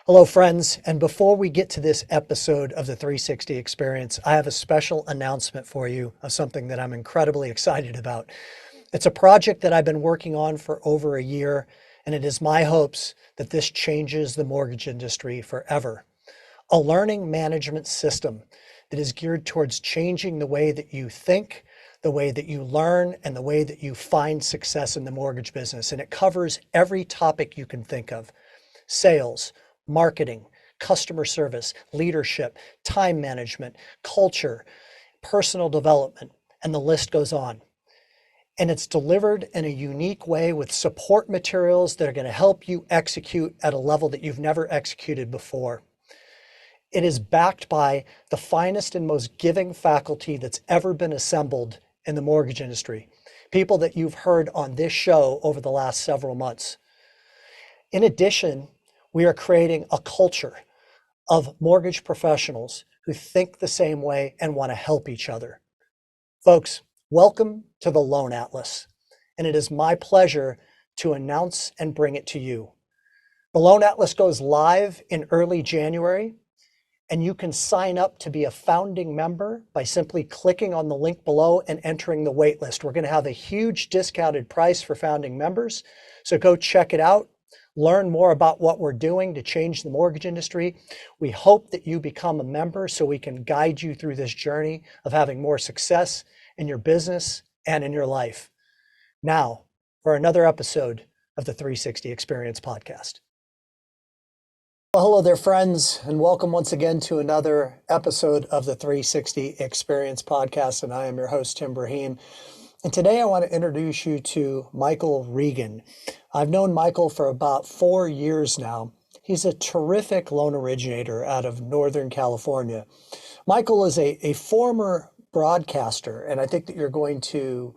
Hello, friends. And before we get to this episode of the 360 Experience, I have a special announcement for you of something that I'm incredibly excited about. It's a project that I've been working on for over a year, and it is my hopes that this changes the mortgage industry forever. A learning management system that is geared towards changing the way that you think, the way that you learn, and the way that you find success in the mortgage business. And it covers every topic you can think of: sales, marketing, customer service, leadership, time management, culture, personal development, and the list goes on. And it's delivered in a unique way with support materials that are going to help you execute at a level that you've never executed before. It is backed by the finest and most giving faculty that's ever been assembled in the mortgage industry, people that you've heard on this show over the last several months. In addition, we are creating a culture of mortgage professionals who think the same way and want to help each other. Folks, welcome to the Loan Atlas, and it is my pleasure to announce and bring it to you. The Loan Atlas goes live in early January, and you can sign up to be a founding member by simply clicking on the link below and entering the wait list. We're going to have a huge discounted price for founding members, so go check it out. Learn more about what we're doing to change the mortgage industry. We hope that you become a member so we can guide you through this journey of having more success in your business and in your life. Now, for another episode of the 360 Experience podcast. Well, hello there, friends, and welcome once again to another episode of the 360 Experience podcast. And I am your host, Tim Braheem. And today I want to introduce you to Michael Regan. I've known Michael for about 4 years now. He's a terrific loan originator out of Northern California. Michael is a former broadcaster, and I think that you're going to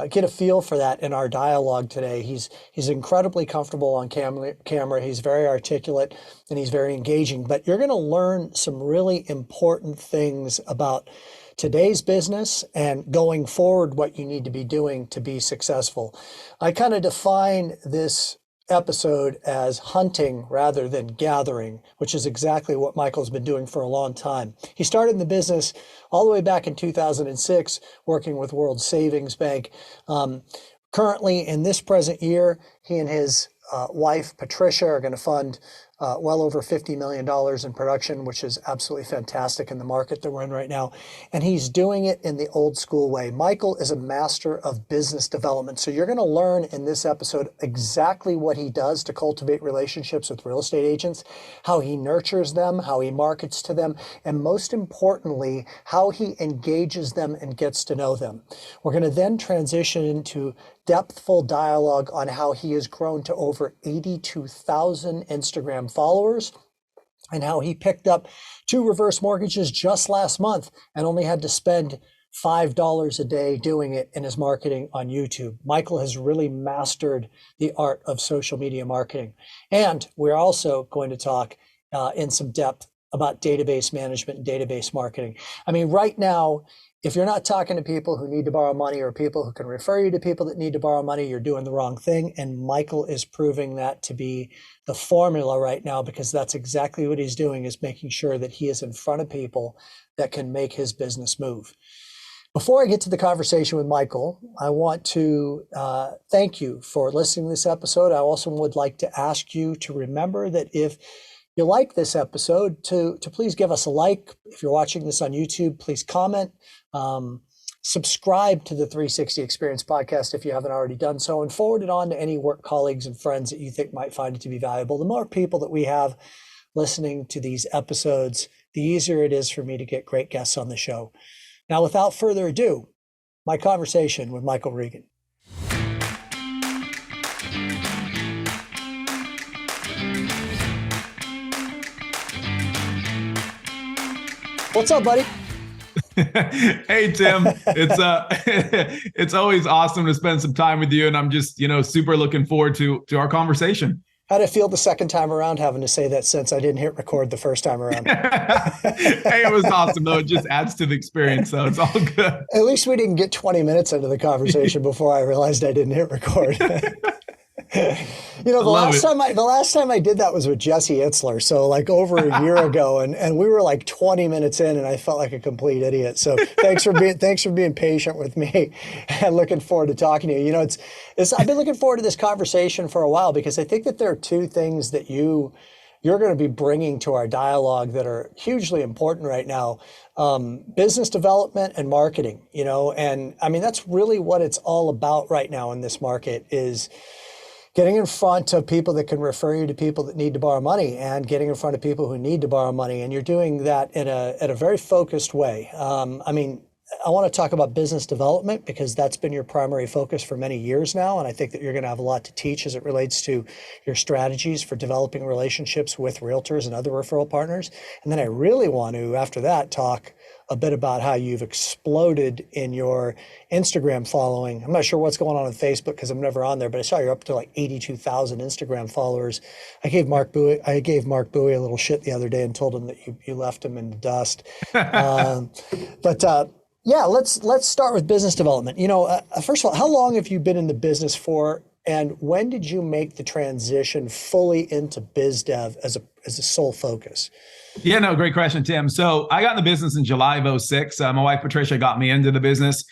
get a feel for that in our dialogue today. He's incredibly comfortable on camera. He's very articulate and he's very engaging, but you're going to learn some really important things about today's business and going forward what you need to be doing to be successful. I kind of define this episode as hunting rather than gathering, which is exactly what Michael's been doing for a long time. He started in the business all the way back in 2006, working with World Savings Bank. Currently, in this present year, he and his wife, Patricia, are going to fund well over $50 million in production, which is absolutely fantastic in the market that we're in right now. And he's doing it in the old school way. Michael is a master of business development. So you're going to learn in this episode exactly what he does to cultivate relationships with real estate agents, how he nurtures them, how he markets to them, and most importantly, how he engages them and gets to know them. We're going to then transition into depthful dialogue on how he has grown to over 82,000 Instagram followers and how he picked up 2 reverse mortgages just last month and only had to spend $5 a day doing it in his marketing on YouTube. Michael has really mastered the art of social media marketing. And we're also going to talk in some depth about database management and database marketing. I mean, right now, if you're not talking to people who need to borrow money or people who can refer you to people that need to borrow money, you're doing the wrong thing. And Michael is proving that to be the formula right now, because that's exactly what he's doing, is making sure that he is in front of people that can make his business move. Before I get to the conversation with Michael, I want to thank you for listening to this episode. I also would like to ask you to remember that if you like this episode, to please give us a like. If you're watching this on YouTube, please comment. Subscribe to the 360 Experience podcast if you haven't already done so, and forward it on to any work colleagues and friends that you think might find it to be valuable. The more people that we have listening to these episodes, the easier it is for me to get great guests on the show. Now, without further ado, my conversation with Michael Regan. What's up, buddy? Hey, Tim, it's always awesome to spend some time with you. And I'm just, super looking forward to our conversation. How'd it feel the second time around having to say that since I didn't hit record the first time around? Hey, it was awesome, though. It just adds to the experience, so it's all good. At least we didn't get 20 minutes into the conversation before I realized I didn't hit record. I love it. The last time I did that was with Jesse Itzler. So like over a year ago, and we were like 20 minutes in and I felt like a complete idiot. So thanks for being patient with me and looking forward to talking to you. I've been looking forward to this conversation for a while because I think that there are two things that you're going to be bringing to our dialogue that are hugely important right now. Business development and marketing, and I mean, that's really what it's all about right now in this market is getting in front of people that can refer you to people that need to borrow money and getting in front of people who need to borrow money. And you're doing that in a very focused way. I want to talk about business development because that's been your primary focus for many years now. And I think that you're going to have a lot to teach as it relates to your strategies for developing relationships with realtors and other referral partners. And then I really want to, after that, talk a bit about how you've exploded in your Instagram following. I'm not sure what's going on Facebook because I'm never on there, but I saw you're up to like 82,000 Instagram followers. I gave Mark Bowie a little shit the other day and told him that you left him in the dust. Yeah, let's start with business development. First of all, how long have you been in the business for, and when did you make the transition fully into biz dev as a sole focus? Yeah, no, great question, Tim. So I got in the business in July of 2006. My wife, Patricia, got me into the business.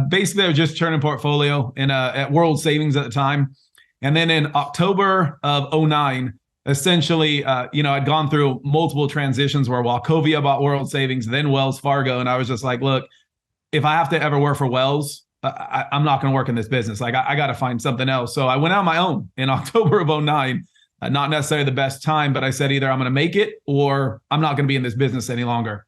Basically, I was just turning portfolio at World Savings at the time. And then in October of 2009, essentially, I'd gone through multiple transitions where Wachovia bought World Savings, then Wells Fargo. And I was just like, look, if I have to ever work for Wells, I'm not going to work in this business. Like I got to find something else. So I went out on my own in October of 2009. Not necessarily the best time, but I said either I'm going to make it or I'm not going to be in this business any longer.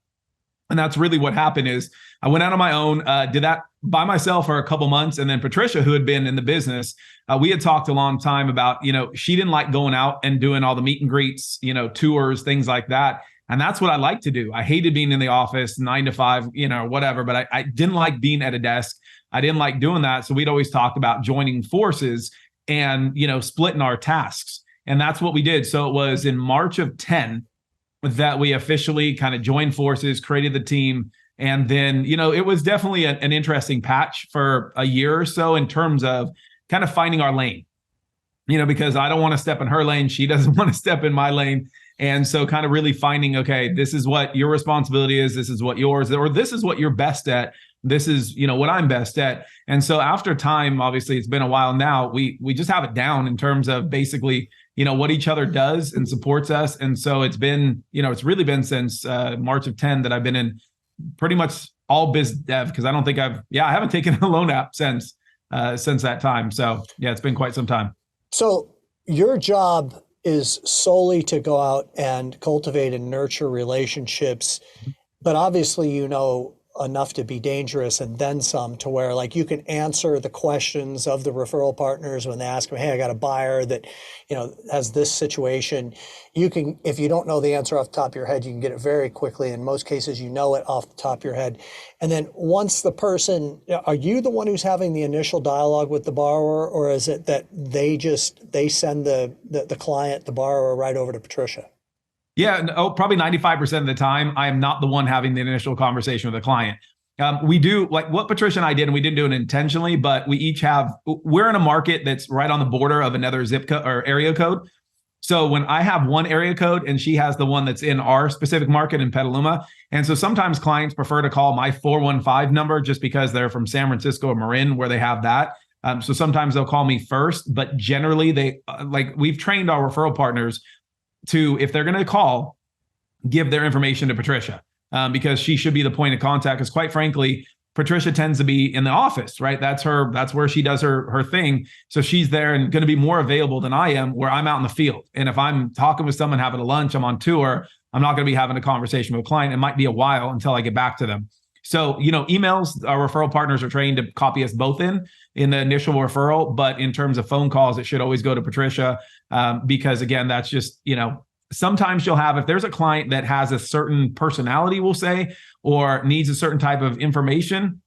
And that's really what happened is I went out on my own, did that by myself for a couple months. And then Patricia, who had been in the business, we had talked a long time about, she didn't like going out and doing all the meet and greets, tours, things like that. And that's what I like to do. I hated being in the office 9 to 5, whatever, but I didn't like being at a desk. I didn't like doing that. So we'd always talked about joining forces and, splitting our tasks. And that's what we did. So it was in March of 10 that we officially kind of joined forces, created the team. And then, it was definitely an interesting patch for a year or so in terms of kind of finding our lane, because I don't want to step in her lane. She doesn't want to step in my lane. And so kind of really finding, okay, this is what your responsibility is. This is what yours, or this is what you're best at. This is, what I'm best at. And so after time, obviously it's been a while now, we just have it down in terms of basically, what each other does and supports us. And so it's been, it's really been since March of 10 that I've been in pretty much all biz dev because I don't think I haven't taken a loan app since that time. So yeah, it's been quite some time. So your job is solely to go out and cultivate and nurture relationships, but obviously enough to be dangerous and then some to where like you can answer the questions of the referral partners when they ask them, hey, I got a buyer that, has this situation. You can, if you don't know the answer off the top of your head, you can get it very quickly. In most cases, you know it off the top of your head. And then once the person, are you the one who's having the initial dialogue with the borrower, or is it that they send the client, the borrower right over to Patricia? Yeah, no, probably 95% of the time, I am not the one having the initial conversation with the client. We do like what Patricia and I did, and we didn't do it intentionally, but we're in a market that's right on the border of another zip code or area code. So when I have one area code and she has the one that's in our specific market in Petaluma. And so sometimes clients prefer to call my 415 number just because they're from San Francisco or Marin where they have that. So sometimes they'll call me first, but generally we've trained our referral partners to, if they're going to call, give their information to Patricia because she should be the point of contact. Because quite frankly, Patricia tends to be in the office, right? That's where she does her thing. So she's there and going to be more available than I am where I'm out in the field. And if I'm talking with someone, having a lunch, I'm on tour, I'm not going to be having a conversation with a client. It might be a while until I get back to them. So, emails, our referral partners are trained to copy us both in the initial referral. But in terms of phone calls, it should always go to Patricia because, again, that's just, sometimes you'll have, if there's a client that has a certain personality, we'll say, or needs a certain type of information,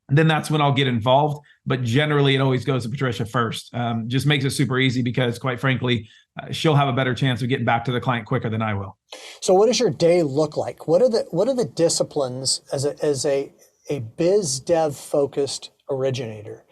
then that's when I'll get involved. But generally, it always goes to Patricia first. Just makes it super easy because, quite frankly, she'll have a better chance of getting back to the client quicker than I will. So what does your day look like? What are the disciplines as a biz dev focused originator?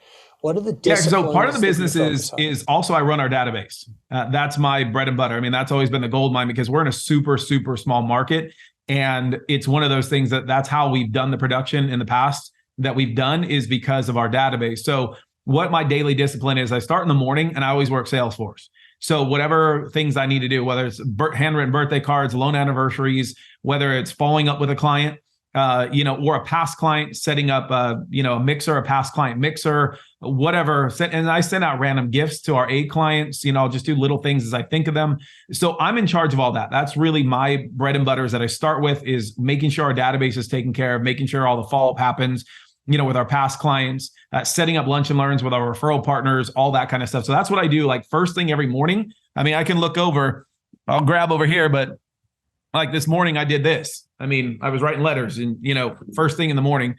What are the Yeah, so part of the disciplines that you business focus on? is also I run our database. That's my bread and butter. I mean, that's always been the gold mine because we're in a super, super small market. And it's one of those things that's how we've done the production in the past that we've done is because of our database. So what my daily discipline is, I start in the morning and I always work Salesforce. So whatever things I need to do, whether it's handwritten birthday cards, loan anniversaries, whether it's following up with a client, or a past client, setting up a mixer, a past client mixer, whatever. And I send out random gifts to our A clients. I'll just do little things as I think of them. So I'm in charge of all that. That's really my bread and butters that I start with, is making sure our database is taken care of, making sure all the follow-up happens, with our past clients, setting up lunch and learns with our referral partners, all that kind of stuff. So that's what I do, like first thing every morning. I mean, I can look over, I'll grab over here, but like this morning I did this. I mean, I was writing letters and, first thing in the morning,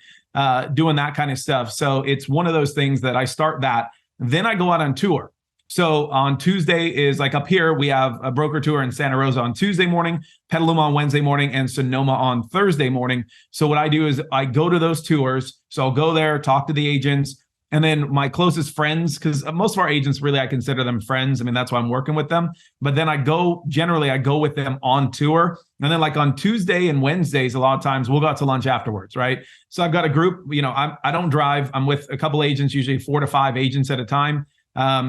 doing that kind of stuff. So it's one of those things that I start that. Then I go out on tour. So on Tuesday is like up here, we have a broker tour in Santa Rosa on Tuesday morning, Petaluma on Wednesday morning, and Sonoma on Thursday morning. So what I do is I go to those tours. So I'll go there, talk to the agents, and then my closest friends, because most of our agents, really, I consider them friends. I mean, that's why I'm working with them. But then I go with them on tour. And then like on Tuesday and Wednesdays, a lot of times we'll go out to lunch afterwards, right? So I've got a group, I don't drive. I'm with a couple agents, usually 4 to 5 agents at a time.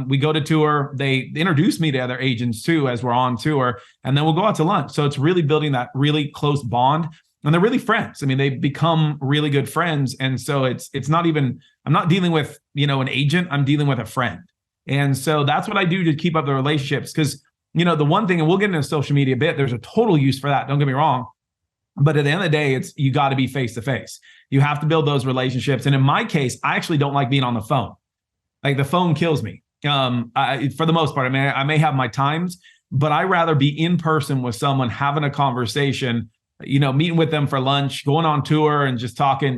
We go to tour. They introduce me to other agents too, as we're on tour, and then we'll go out to lunch. So it's really building that really close bond. And they're really friends. I mean, they become really good friends. And so it's not even, I'm not dealing with, an agent, I'm dealing with a friend. And so that's what I do to keep up the relationships. Because, the one thing, and we'll get into social media a bit, there's a total use for that. Don't get me wrong. But at the end of the day, you got to be face to face. You have to build those relationships. And in my case, I actually don't like being on the phone. Like the phone kills me. For the most part, I mean, I may have my times, but I rather be in person with someone, having a conversation, meeting with them for lunch, going on tour and just talking,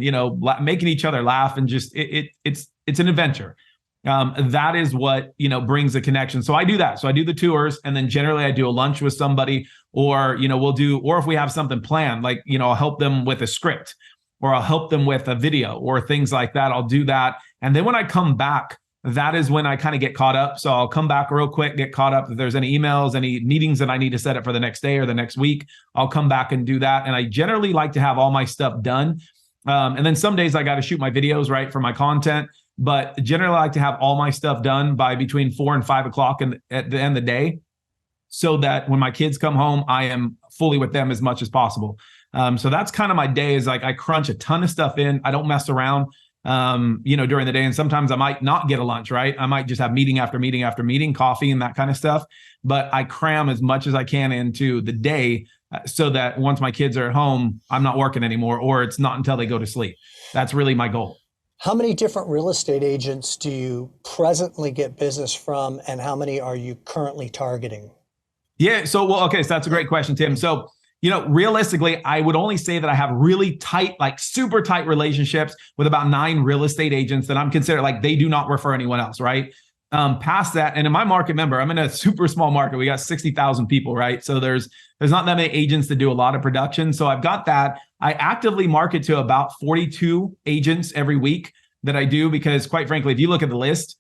making each other laugh, and just it's an adventure. That is what, brings the connection. So I do that. So I do the tours, and then generally I do a lunch with somebody, or, or if we have something planned, like, I'll help them with a script, or I'll help them with a video or things like that. I'll do that. And then when I come back, that is when I kind of get caught up. So I'll come back real quick, get caught up. If there's any emails, any meetings that I need to set up for the next day or the next week, I'll come back and do that. And I generally like to have all my stuff done. And then some days I got to shoot my videos, right, for my content. But generally I like to have all my stuff done by between 4 and 5 o'clock at the end of the day, so that when my kids come home, I am fully with them as much as possible. So that's kind of my day, is like I crunch a ton of stuff in. I don't mess around. During the day. And sometimes I might not get a lunch, right? I might just have meeting after meeting after meeting, coffee and that kind of stuff. But I cram as much as I can into the day, so that once my kids are at home, I'm not working anymore, or it's not until they go to sleep. That's really my goal. How many different real estate agents do you presently get business from, and how many are you currently targeting? Yeah. So that's a great question, Tim. So realistically, I would only say that I have really tight, like super tight relationships with about 9 real estate agents that I'm considered, like, they do not refer anyone else, right? Past that, and in my market, remember, I'm in a super small market. We got 60,000 people, right? So there's not that many agents that do a lot of production. So I've got that. I actively market to about 42 agents every week that I do, because quite frankly, if you look at the list,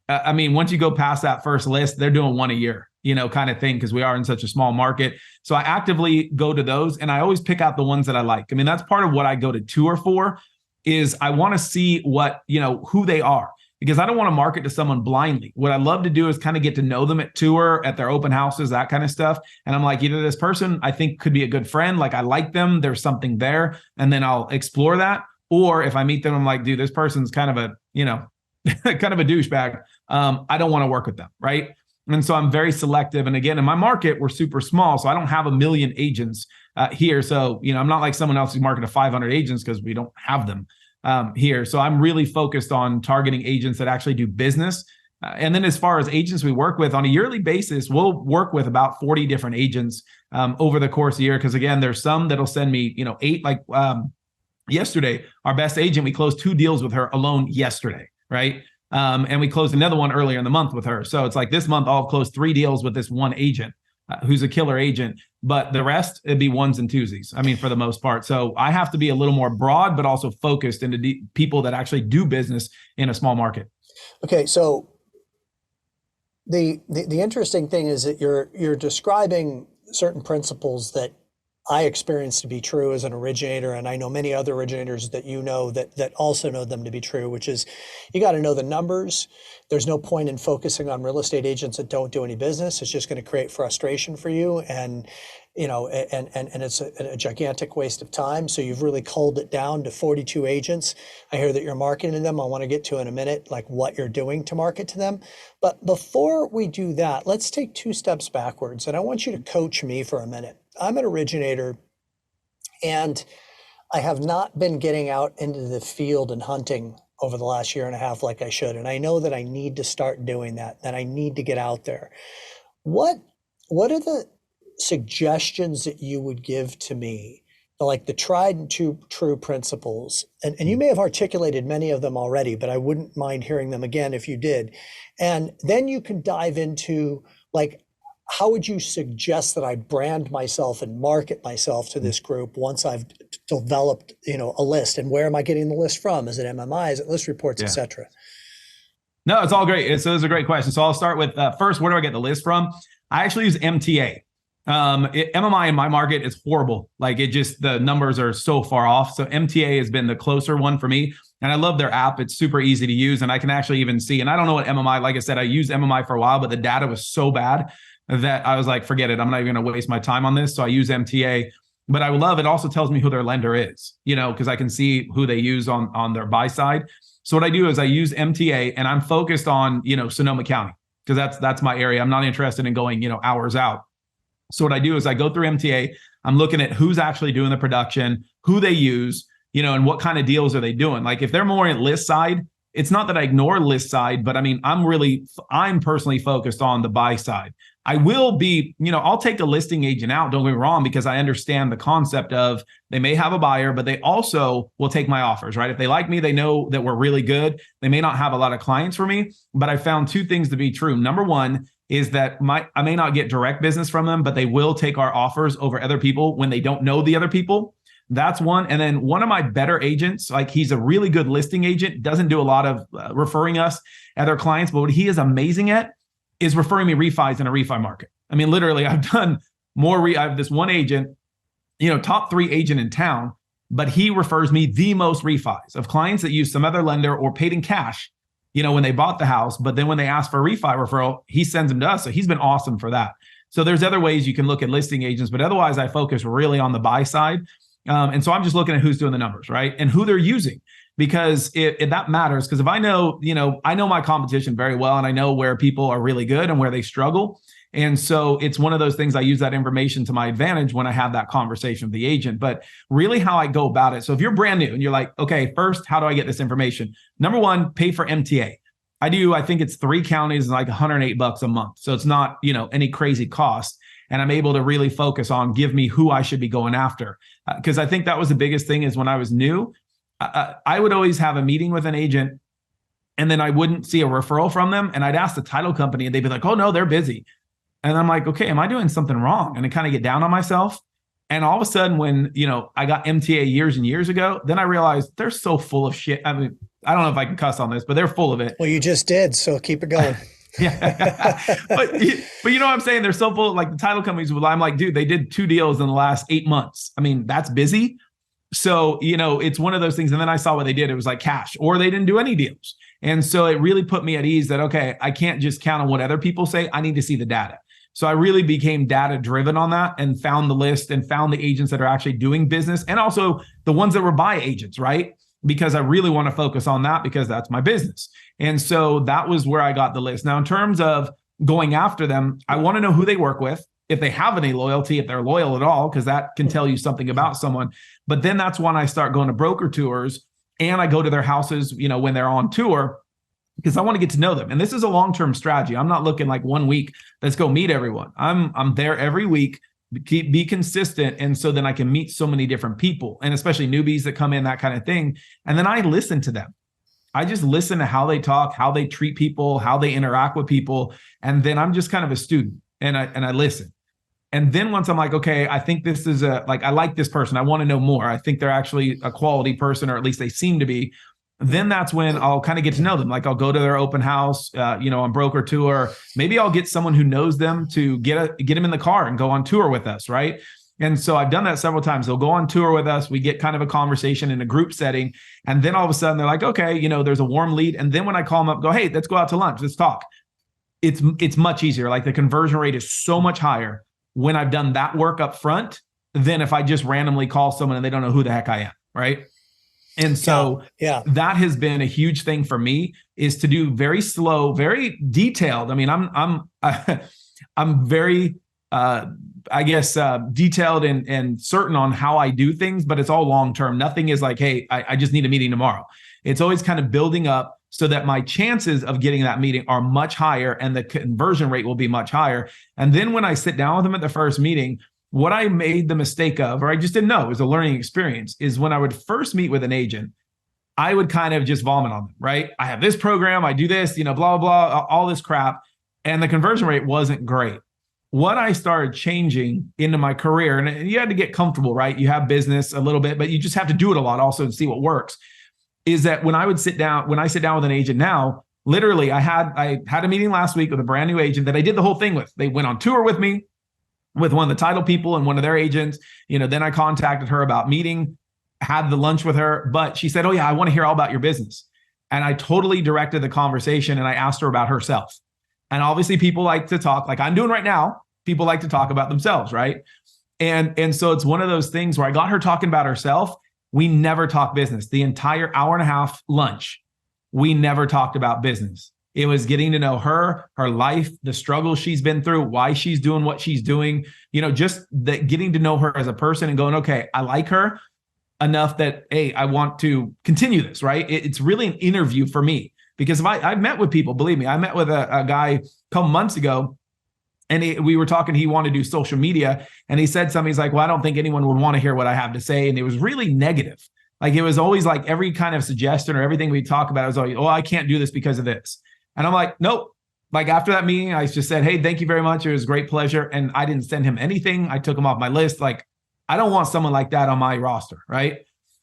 once you go past that first list, they're doing one a year, kind of thing, because we are in such a small market. So I actively go to those, and I always pick out the ones that I like. I mean, that's part of what I go to tour for, is I want to see what, who they are, because I don't want to market to someone blindly. What I love to do is kind of get to know them at tour, at their open houses, that kind of stuff. And I'm like, either this person I think could be a good friend, like I like them, there's something there, and then I'll explore that. Or if I meet them, I'm like, dude, this person's kind of a, kind of a douchebag. I don't want to work with them, right? And so I'm very selective. And again, in my market, we're super small, so I don't have a million agents here. So, I'm not like someone else who marketed to 500 agents, because we don't have them here. So I'm really focused on targeting agents that actually do business. And then as far as agents we work with on a yearly basis, we'll work with about 40 different agents over the course of the year. Because again, there's some that'll send me, 8, like yesterday, our best agent, we closed 2 deals with her alone yesterday, right? And we closed another one earlier in the month with her. So it's like this month, I'll have closed 3 deals with this one agent who's a killer agent, but the rest, it'd be ones and twosies. For the most part. So I have to be a little more broad, but also focused into people that actually do business in a small market. Okay, so the interesting thing is that you're describing certain principles that I experience to be true as an originator, and I know many other originators that you know that also know them to be true, which is you got to know the numbers. There's no point in focusing on real estate agents that don't do any business. It's just going to create frustration for you, and it's a gigantic waste of time. So you've really culled it down to 42 agents. I hear that you're marketing to them. I want to get to in a minute, like what you're doing to market to them. But before we do that, let's take two steps backwards. And I want you to coach me for a minute. I'm an originator and I have not been getting out into the field and hunting over the last year and a half like I should. And I know that I need to start doing that I need to get out there. What are the suggestions that you would give to me, like the tried and true principles? And you may have articulated many of them already, but I wouldn't mind hearing them again if you did. And then you can dive into, like, how would you suggest that I brand myself and market myself to this group once I've developed, a list? And where am I getting the list from? Is it MMI? Is it list reports, et cetera? No, it's all great. So those are great questions. So I'll start with first, where do I get the list from? I actually use MTA. MMI in my market is horrible. Like, the numbers are so far off. So MTA has been the closer one for me. And I love their app. It's super easy to use. And I can actually even see, and I don't know what MMI, like I said, I used MMI for a while, but the data was so bad that I was like, forget it. I'm not even going to waste my time on this. So I use MTA, but I love it. Also tells me who their lender is, because I can see who they use on their buy side. So what I do is I use MTA and I'm focused on, Sonoma County, because that's my area. I'm not interested in going, hours out. So what I do is I go through MTA. I'm looking at who's actually doing the production, who they use, and what kind of deals are they doing. Like, if they're more at list side, it's not that I ignore list side, but I mean, I'm personally focused on the buy side. I will be, I'll take a listing agent out, don't get me wrong, because I understand the concept of they may have a buyer, but they also will take my offers, right? If they like me, they know that we're really good. They may not have a lot of clients for me, but I found two things to be true. Number one is that I may not get direct business from them, but they will take our offers over other people when they don't know the other people. That's one. And then one of my better agents, like, he's a really good listing agent, doesn't do a lot of referring us other clients, but what he is amazing at is referring me refis in a refi market. I mean, literally, I've done more. I have this one agent, top 3 agent in town, but he refers me the most refis of clients that use some other lender or paid in cash, when they bought the house. But then when they ask for a refi referral, he sends them to us. So he's been awesome for that. So there's other ways you can look at listing agents, but otherwise I focus really on the buy side. And so I'm just looking at who's doing the numbers, right? And who they're using, because if that matters, because if I know, I know my competition very well, and I know where people are really good and where they struggle. And so it's one of those things, I use that information to my advantage when I have that conversation with the agent. But really how I go about it. So if you're brand new and you're like, okay, first, how do I get this information? Number one, pay for MTA. I think it's 3 counties and like $108 a month. So it's not, any crazy cost. And I'm able to really focus on, give me who I should be going after. Because I think that was the biggest thing, is when I was new, I would always have a meeting with an agent and then I wouldn't see a referral from them. And I'd ask the title company and they'd be like, oh no, they're busy. And I'm like, okay, am I doing something wrong? And I kind of get down on myself. And all of a sudden when, I got MTA years and years ago, then I realized they're so full of shit. I mean, I don't know if I can cuss on this, but they're full of it. Well, you just did. So keep it going. Yeah. but you know what I'm saying? They're so full, like the title companies. I'm like, dude, they did 2 deals in the last 8 months. I mean, that's busy. So, it's one of those things. And then I saw what they did. It was like cash, or they didn't do any deals. And so it really put me at ease that, okay, I can't just count on what other people say. I need to see the data. So I really became data driven on that and found the list and found the agents that are actually doing business, and also the ones that were buy agents, right? Because I really want to focus on that, because that's my business. And so that was where I got the list. Now, in terms of going after them, I want to know who they work with, if they have any loyalty, if they're loyal at all, because that can tell you something about someone. But then that's when I start going to broker tours and I go to their houses, when they're on tour, because I want to get to know them. And this is a long-term strategy. I'm not looking like 1 week, let's go meet everyone. I'm there every week, be consistent. And so then I can meet so many different people, and especially newbies that come in, that kind of thing. And then I listen to them. I just listen to how they talk, how they treat people, how they interact with people. And then I'm just kind of a student, and I listen. And then once I'm like, okay, I think this is I like this person, I want to know more, I think they're actually a quality person, or at least they seem to be, then that's when I'll kind of get to know them. Like I'll go to their open house, on broker tour. Maybe I'll get someone who knows them to get them in the car and go on tour with us, right? And so I've done that several times. They'll go on tour with us. We get kind of a conversation in a group setting. And then all of a sudden they're like, okay, there's a warm lead. And then when I call them up, go, hey, let's go out to lunch. Let's talk. It's much easier. Like the conversion rate is so much higher when I've done that work up front than if I just randomly call someone and they don't know who the heck I am, right? And so that has been a huge thing for me, is to do very slow, very detailed. I mean, I'm very detailed and certain on how I do things, but it's all long-term. Nothing is like, hey, I just need a meeting tomorrow. It's always kind of building up so that my chances of getting that meeting are much higher and the conversion rate will be much higher. And then when I sit down with them at the first meeting, what I made the mistake of, or I just didn't know, it was a learning experience, is when I would first meet with an agent, I would kind of just vomit on them, right? I have this program, I do this, blah, blah, blah, all this crap. And the conversion rate wasn't great. What I started changing into my career, and you had to get comfortable, right? You have business a little bit, but you just have to do it a lot also and see what works, is that when I sit down with an agent now, literally I had a meeting last week with a brand new agent that I did the whole thing with. They went on tour with me, with one of the title people and one of their agents. Then I contacted her about meeting, had the lunch with her, but she said, oh yeah, I want to hear all about your business. And I totally directed the conversation and I asked her about herself. And obviously people like to talk, like I'm doing right now. People like to talk about themselves, right? And so it's one of those things where I got her talking about herself. We never talked business. The entire hour and a half lunch, we never talked about business. It was getting to know her life, the struggles she's been through, why she's doing what she's doing, just that, getting to know her as a person and going, okay, I like her enough that, hey, I want to continue this, right? It's really an interview for me, because if I've met with people, believe me, I met with a guy a couple months ago, and we were talking, he wanted to do social media, and he said something, he's like, well, I don't think anyone would want to hear what I have to say. And it was really negative. Like it was always like every kind of suggestion or everything we talk about, it was always, oh, I can't do this because of this. And I'm like, nope. Like after that meeting, I just said, hey, thank you very much. It was a great pleasure. And I didn't send him anything. I took him off my list. Like, I don't want someone like that on my roster, right?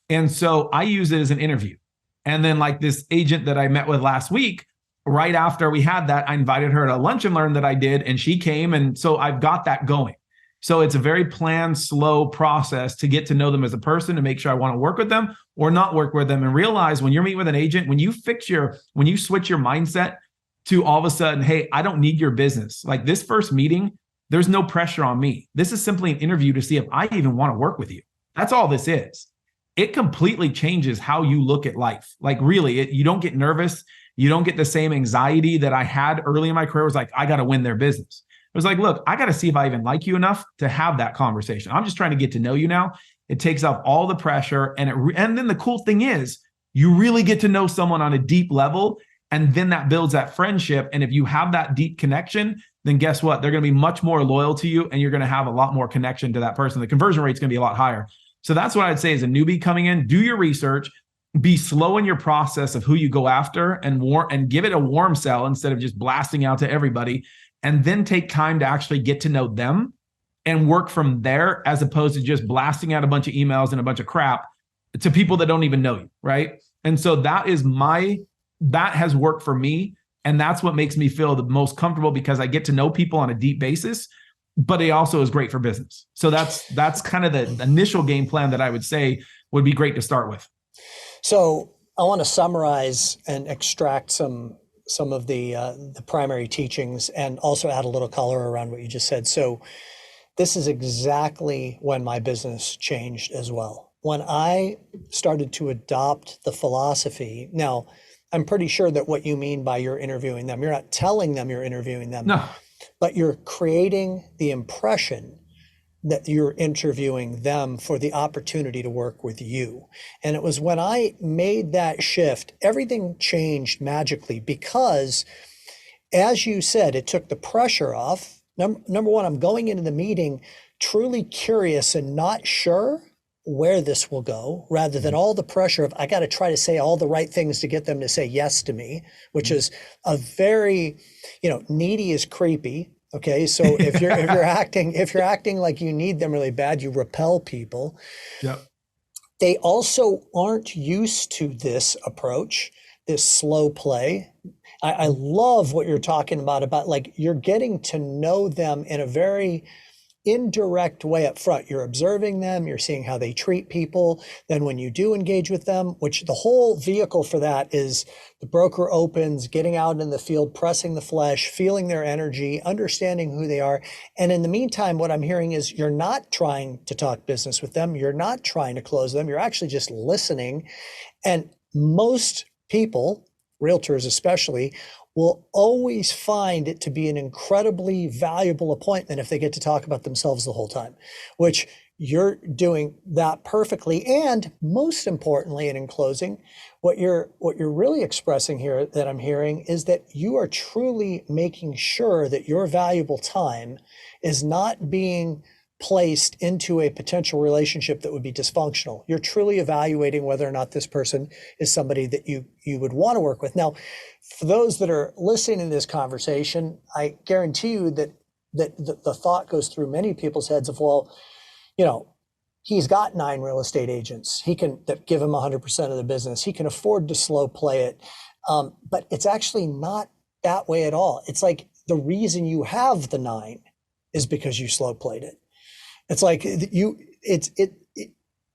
And so I use it as an interview. And then like this agent that I met with last week, right after we had that, I invited her to lunch and learn that I did, and she came. And so I've got that going. So it's a very planned, slow process to get to know them as a person, to make sure I want to work with them or not work with them, and realize when you're meeting with an agent, when you switch your mindset to all of a sudden, hey, I don't need your business. Like this first meeting, there's no pressure on me. This is simply an interview to see if I even want to work with you. That's all this is. It completely changes how you look at life. Like really, you don't get nervous. You don't get the same anxiety that I had early in my career. It was like, I got to win their business. It was like, look, I got to see if I even like you enough to have that conversation. I'm just trying to get to know you now. It takes off all the pressure. And then the cool thing is you really get to know someone on a deep level. And then that builds that friendship. And if you have that deep connection, then guess what? They're going to be much more loyal to you, and you're going to have a lot more connection to that person. The conversion rate is going to be a lot higher. So that's what I'd say as a newbie coming in. Do your research. Be slow in your process of who you go after, and give it a warm sell instead of just blasting out to everybody. And then take time to actually get to know them and work from there, as opposed to just blasting out a bunch of emails and a bunch of crap to people that don't even know you, right? And so that has worked for me. And that's what makes me feel the most comfortable, because I get to know people on a deep basis, but it also is great for business. So that's kind of the initial game plan that I would say would be great to start with. So I want to summarize and extract some of the primary teachings, and also add a little color around what you just said. So this is exactly when my business changed as well. When I started to adopt the philosophy. Now, I'm pretty sure that what you mean by you're interviewing them, you're not telling them you're interviewing them, no, but you're creating the impression that you're interviewing them for the opportunity to work with you. And it was when I made that shift, everything changed magically, because, as you said, it took the pressure off. Number one, I'm going into the meeting truly curious and not sure where this will go, rather than all the pressure of, I got to try to say all the right things to get them to say yes to me, which is a very, needy is creepy. Okay. So if you're acting like you need them really bad, you repel people. Yep. They also aren't used to this approach, this slow play. I love what you're talking about like you're getting to know them in a very indirect way up front. You're observing them, you're seeing how they treat people. Then when you do engage with them, which the whole vehicle for that is the broker opens, getting out in the field, pressing the flesh, feeling their energy, understanding who they are. And in the meantime, what I'm hearing is you're not trying to talk business with them. You're not trying to close them. You're actually just listening. And most people, realtors especially, will always find it to be an incredibly valuable appointment if they get to talk about themselves the whole time, which you're doing that perfectly. And most importantly, and in closing, what you're really expressing here that I'm hearing is that you are truly making sure that your valuable time is not being placed into a potential relationship that would be dysfunctional. You're truly evaluating whether or not this person is somebody that you would want to work with. Now, for those that are listening to this conversation, I guarantee you that the thought goes through many people's heads of, well, he's got 9 real estate agents. He can give him 100% of the business. He can afford to slow play it. But it's actually not that way at all. It's like the reason you have the 9 is because you slow played it. It's like it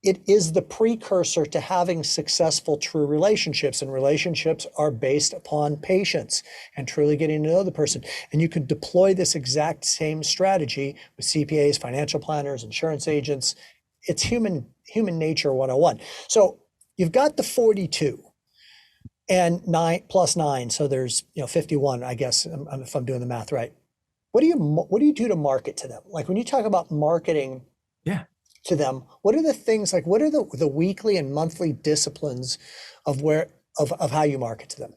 is the precursor to having successful true relationships, and relationships are based upon patience and truly getting to know the person. And you could deploy this exact same strategy with CPAs, financial planners, insurance agents. It's human nature 101. So you've got the 42 and 9 plus 9. So there's 51, I guess, if I'm doing the math right. What do you do to market to them? Like when you talk about marketing to them, what are the things, like what are the weekly and monthly disciplines of how you market to them?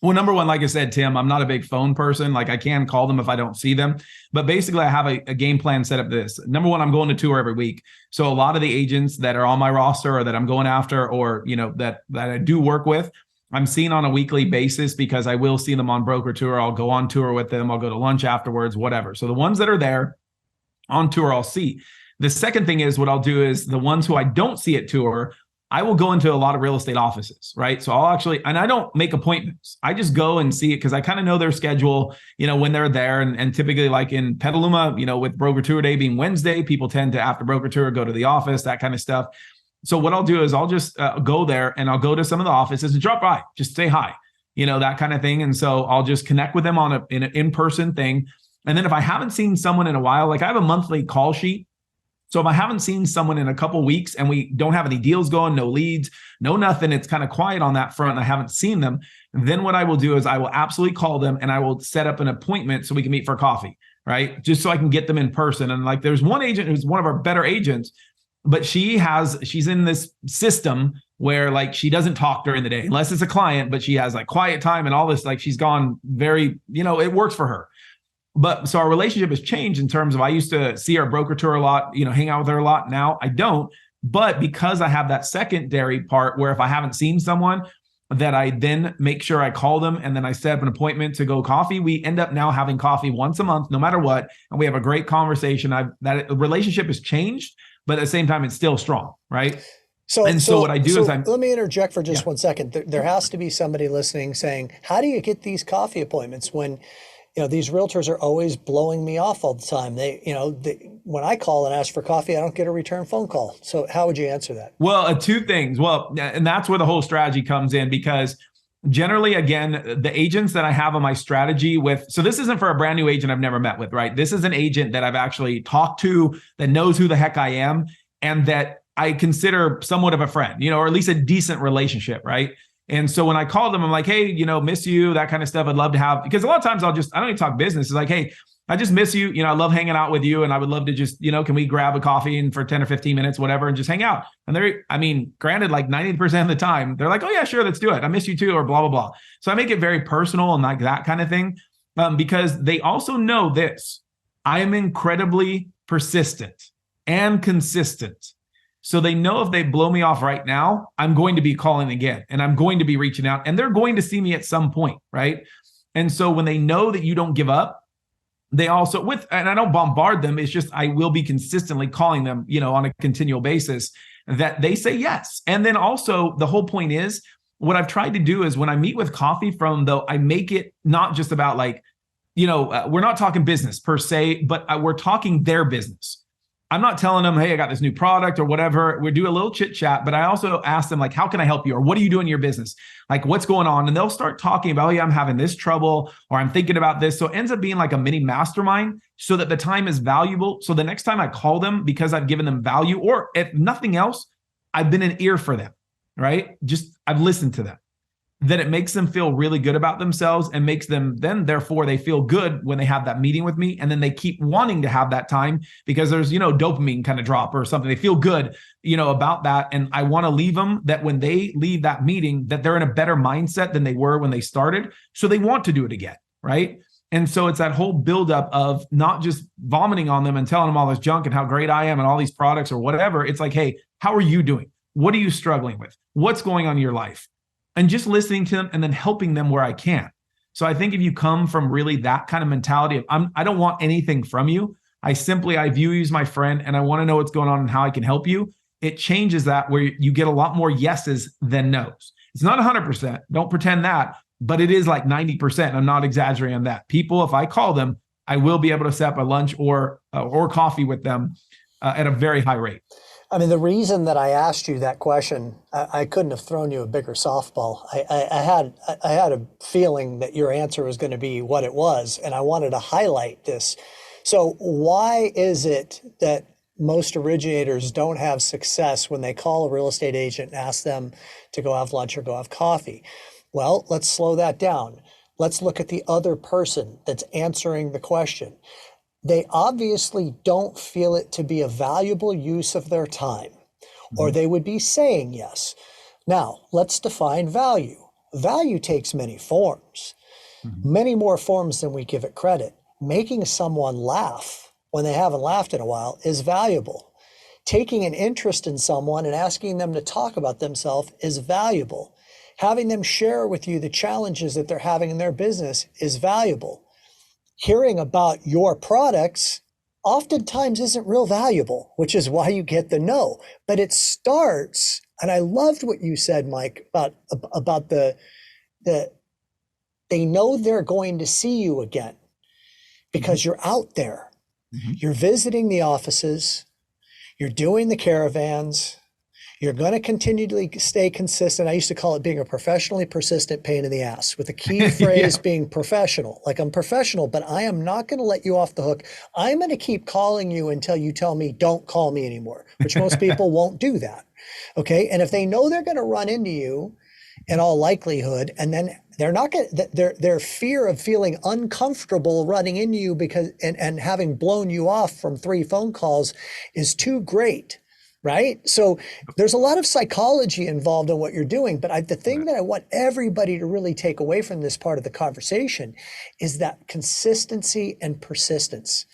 Well, number one, like I said, Tim, I'm not a big phone person. Like I can call them if I don't see them, but basically I have a game plan set up this. Number one, I'm going to tour every week. So a lot of the agents that are on my roster or that I'm going after, or, that I do work with, I'm seeing on a weekly basis because I will see them on broker tour. I'll go on tour with them. I'll go to lunch afterwards, whatever. So the ones that are there on tour, I'll see. The second thing is what I'll do is the ones who I don't see at tour, I will go into a lot of real estate offices, right? So I'll actually, and I don't make appointments. I just go and see it because I kind of know their schedule, when they're there. And typically like in Petaluma, with broker tour day being Wednesday, people tend to, after broker tour, go to the office, that kind of stuff. So what I'll do is I'll just go there and I'll go to some of the offices and drop by, just say hi, that kind of thing. And so I'll just connect with them on an in-person thing. And then if I haven't seen someone in a while, like I have a monthly call sheet. So if I haven't seen someone in a couple of weeks and we don't have any deals going, no leads, no nothing, it's kind of quiet on that front and I haven't seen them, then what I will do is I will absolutely call them and I will set up an appointment so we can meet for coffee, right? Just so I can get them in person. And like there's one agent who's one of our better agents, but she's in this system where like she doesn't talk during the day unless it's a client, but she has like quiet time and all this, like she's gone very, it works for her. But so our relationship has changed in terms of I used to see our broker tour a lot, hang out with her a lot. Now I don't. But because I have that secondary part where if I haven't seen someone, that I then make sure I call them and then I set up an appointment to go coffee. We end up now having coffee once a month, no matter what. And we have a great conversation. That relationship has changed, but at the same time, it's still strong, right? So what I do is let me interject for just 1 second. There has to be somebody listening saying, how do you get these coffee appointments when these realtors are always blowing me off all the time? When I call and ask for coffee, I don't get a return phone call. So how would you answer that? Well, 2 things. Well, and that's where the whole strategy comes in, because generally, again, the agents that I have on my strategy with, so this isn't for a brand new agent I've never met with, right? This is an agent that I've actually talked to, that knows who the heck I am, and that I consider somewhat of a friend, or at least a decent relationship, right? And so when I call them, I'm like, hey, miss you, that kind of stuff. I'd love to have, because a lot of times I don't even talk business. It's like, hey, I just miss you. I love hanging out with you. And I would love to just, can we grab a coffee and for 10 or 15 minutes, whatever, and just hang out. And granted, like 90% of the time, they're like, oh yeah, sure, let's do it. I miss you too, or blah, blah, blah. So I make it very personal and like that kind of thing, because they also know this. I am incredibly persistent and consistent. So they know if they blow me off right now, I'm going to be calling again and I'm going to be reaching out and they're going to see me at some point, right? And so when they know that you don't give up, they also and I don't bombard them. It's just, I will be consistently calling them, on a continual basis. that they say yes. And then also the whole point is, what I've tried to do is when I meet with coffee from though, I make it not just about like, we're not talking business per se, but we're talking their business. I'm not telling them, hey, I got this new product or whatever. We do a little chit chat, but I also ask them like, how can I help you? Or what are you doing in your business? Like, what's going on? And they'll start talking about, oh yeah, I'm having this trouble, or I'm thinking about this. So it ends up being like a mini mastermind so that the time is valuable. So the next time I call them, because I've given them value, or if nothing else, I've been an ear for them, right? Just I've listened to them. That it makes them feel really good about themselves and makes them then, therefore, they feel good when they have that meeting with me. And then they keep wanting to have that time because there's, dopamine kind of drop or something. They feel good, about that. And I want to leave them that when they leave that meeting, that they're in a better mindset than they were when they started. So they want to do it again, right? And so it's that whole buildup of not just vomiting on them and telling them all this junk and how great I am and all these products or whatever. It's like, hey, how are you doing? What are you struggling with? What's going on in your life? And just listening to them and then helping them where I can. So I think if you come from really that kind of mentality of I don't want anything from you. I view you as my friend and I want to know what's going on and how I can help you. It changes that where you get a lot more yeses than nos. It's not 100%. Don't pretend that, but it is like 90%. I'm not exaggerating on that. People, if I call them, I will be able to set up a lunch or coffee with them at a very high rate. I mean, the reason that I asked you that question, I couldn't have thrown you a bigger softball. I had a feeling that your answer was going to be what it was, and I wanted to highlight this. So why is it that most originators don't have success when they call a real estate agent and ask them to go have lunch or go have coffee? Well, let's slow that down. Let's look at the other person that's answering the question. They obviously don't feel it to be a valuable use of their time, or they would be saying yes. Now, let's define value. Value takes many forms, many more forms than we give it credit. Making someone laugh when they haven't laughed in a while is valuable. Taking an interest in someone and asking them to talk about themselves is valuable. Having them share with you the challenges that they're having in their business is valuable. Hearing about your products oftentimes isn't real valuable, which is why you get the no. But it starts, and I loved what you said, Mike, about the they know they're going to see you again because you're out there. You're visiting the offices, you're doing the caravans, you're going to continually stay consistent. I used to call it being a professionally persistent pain in the ass, with the key phrase being professional. Like, I'm professional, but I am not going to let you off the hook. I'm going to keep calling you until you tell me don't call me anymore, which most people won't do that. Okay. And if they know they're going to run into you in all likelihood, and then they're not going to, their fear of feeling uncomfortable running into you because, and having blown you off from 3 phone calls is too great. Right? So there's a lot of psychology involved in what you're doing. But the thing that I want everybody to really take away from this part of the conversation is that consistency and persistence.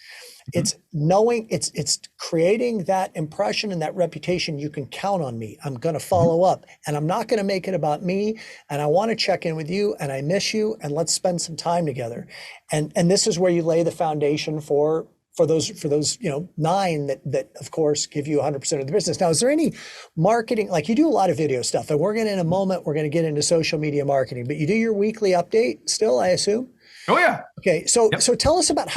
It's knowing, it's creating that impression and that reputation. You can count on me. I'm going to follow up, and I'm not going to make it about me. And I want to check in with you, and I miss you, and let's spend some time together. And this is where you lay the foundation for those 9 that of course give you 100% of the business. Now, is there any marketing, like you do a lot of video stuff, and we're going to, in a moment, we're going to get into social media marketing, but you do your weekly update still, I assume? Oh yeah. Okay. So tell us about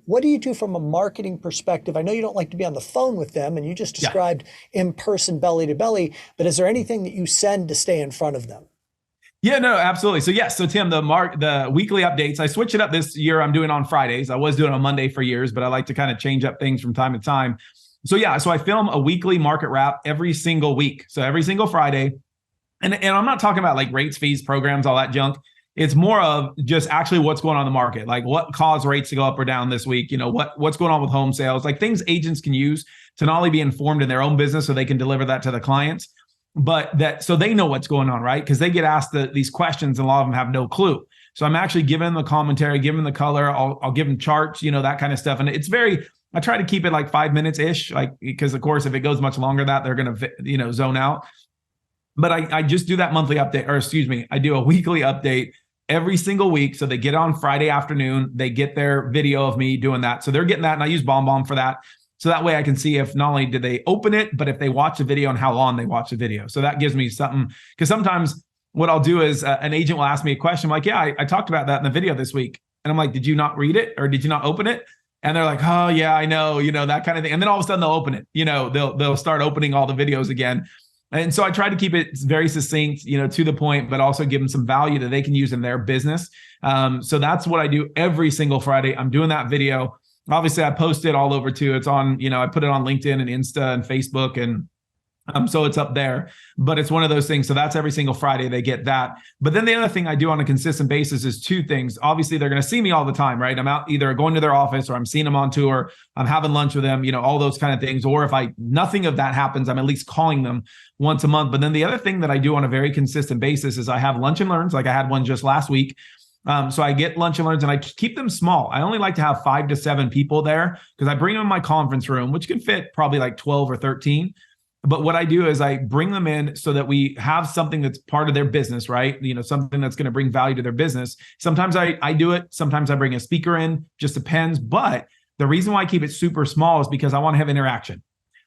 what do you do from a marketing perspective? I know you don't like to be on the phone with them, and you just described in person, belly to belly, but is there anything that you send to stay in front of them? Yeah, no, absolutely. So yes, so Tim, the weekly updates, I switch it up this year. I'm doing on Fridays. I was doing on Monday for years, but I like to kind of change up things from time to time. So yeah, so I film a weekly market wrap every single week. So every single Friday. And I'm not talking about like rates, fees, programs, all that junk. It's more of just actually what's going on in the market, like what caused rates to go up or down this week, what's going on with home sales, like things agents can use to not only be informed in their own business so they can deliver that to the clients, but so they know what's going on, right? Because they get asked these questions and a lot of them have no clue. So I'm actually giving them the commentary, giving them the color. I'll give them charts, that kind of stuff. And it's I try to keep it like 5 minutes ish, like, because of course, if it goes much longer than that, they're going to, zone out. But I just do that monthly update, I do a weekly update every single week. So they get on Friday afternoon, they get their video of me doing that. So they're getting that. And I use BombBomb for that. So that way I can see if not only did they open it, but if they watch the video and how long they watch the video. So that gives me something, because sometimes what I'll do is an agent will ask me a question. I'm like, yeah, I talked about that in the video this week. And I'm like, did you not read it or did you not open it? And they're like, oh yeah, I know, that kind of thing. And then all of a sudden they'll open it, they'll start opening all the videos again. And so I try to keep it very succinct, to the point, but also give them some value that they can use in their business. So that's what I do every single Friday. I'm doing that video. Obviously I post it all over too. It's on, I put it on LinkedIn and Insta and Facebook, and so it's up there, but it's one of those things. So that's every single Friday they get that. But then the other thing I do on a consistent basis is two things. Obviously, they're going to see me all the time, right? I'm out either going to their office or I'm seeing them on tour. I'm having lunch with them, all those kind of things. Or if nothing of that happens, I'm at least calling them once a month. But then the other thing that I do on a very consistent basis is I have lunch and learns. Like I had one just last week. So I get lunch and learns and I keep them small. I only like to have 5 to 7 people there because I bring them in my conference room, which can fit probably like 12 or 13. But what I do is I bring them in so that we have something that's part of their business, right? Something that's going to bring value to their business. Sometimes I do it. Sometimes I bring a speaker in, just depends. But the reason why I keep it super small is because I want to have interaction.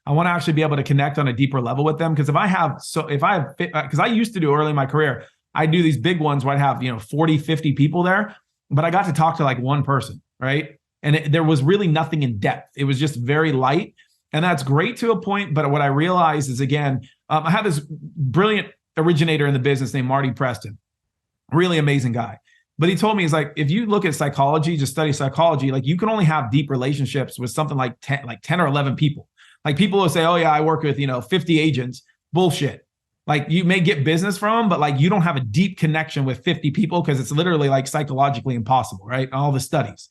I want to actually be able to connect on a deeper level with them. Because because I used to do early in my career, I do these big ones where I'd have, 40, 50 people there, but I got to talk to like one person, right? And there was really nothing in depth. It was just very light. And that's great to a point. But what I realized is, again, I have this brilliant originator in the business named Marty Preston, really amazing guy. But he told me, he's like, if you look at psychology, just study psychology, like you can only have deep relationships with something like 10 or 11 people. Like people will say, oh yeah, I work with, 50 agents. Bullshit. Like you may get business from them, but like you don't have a deep connection with 50 people because it's literally like psychologically impossible, right? All the studies.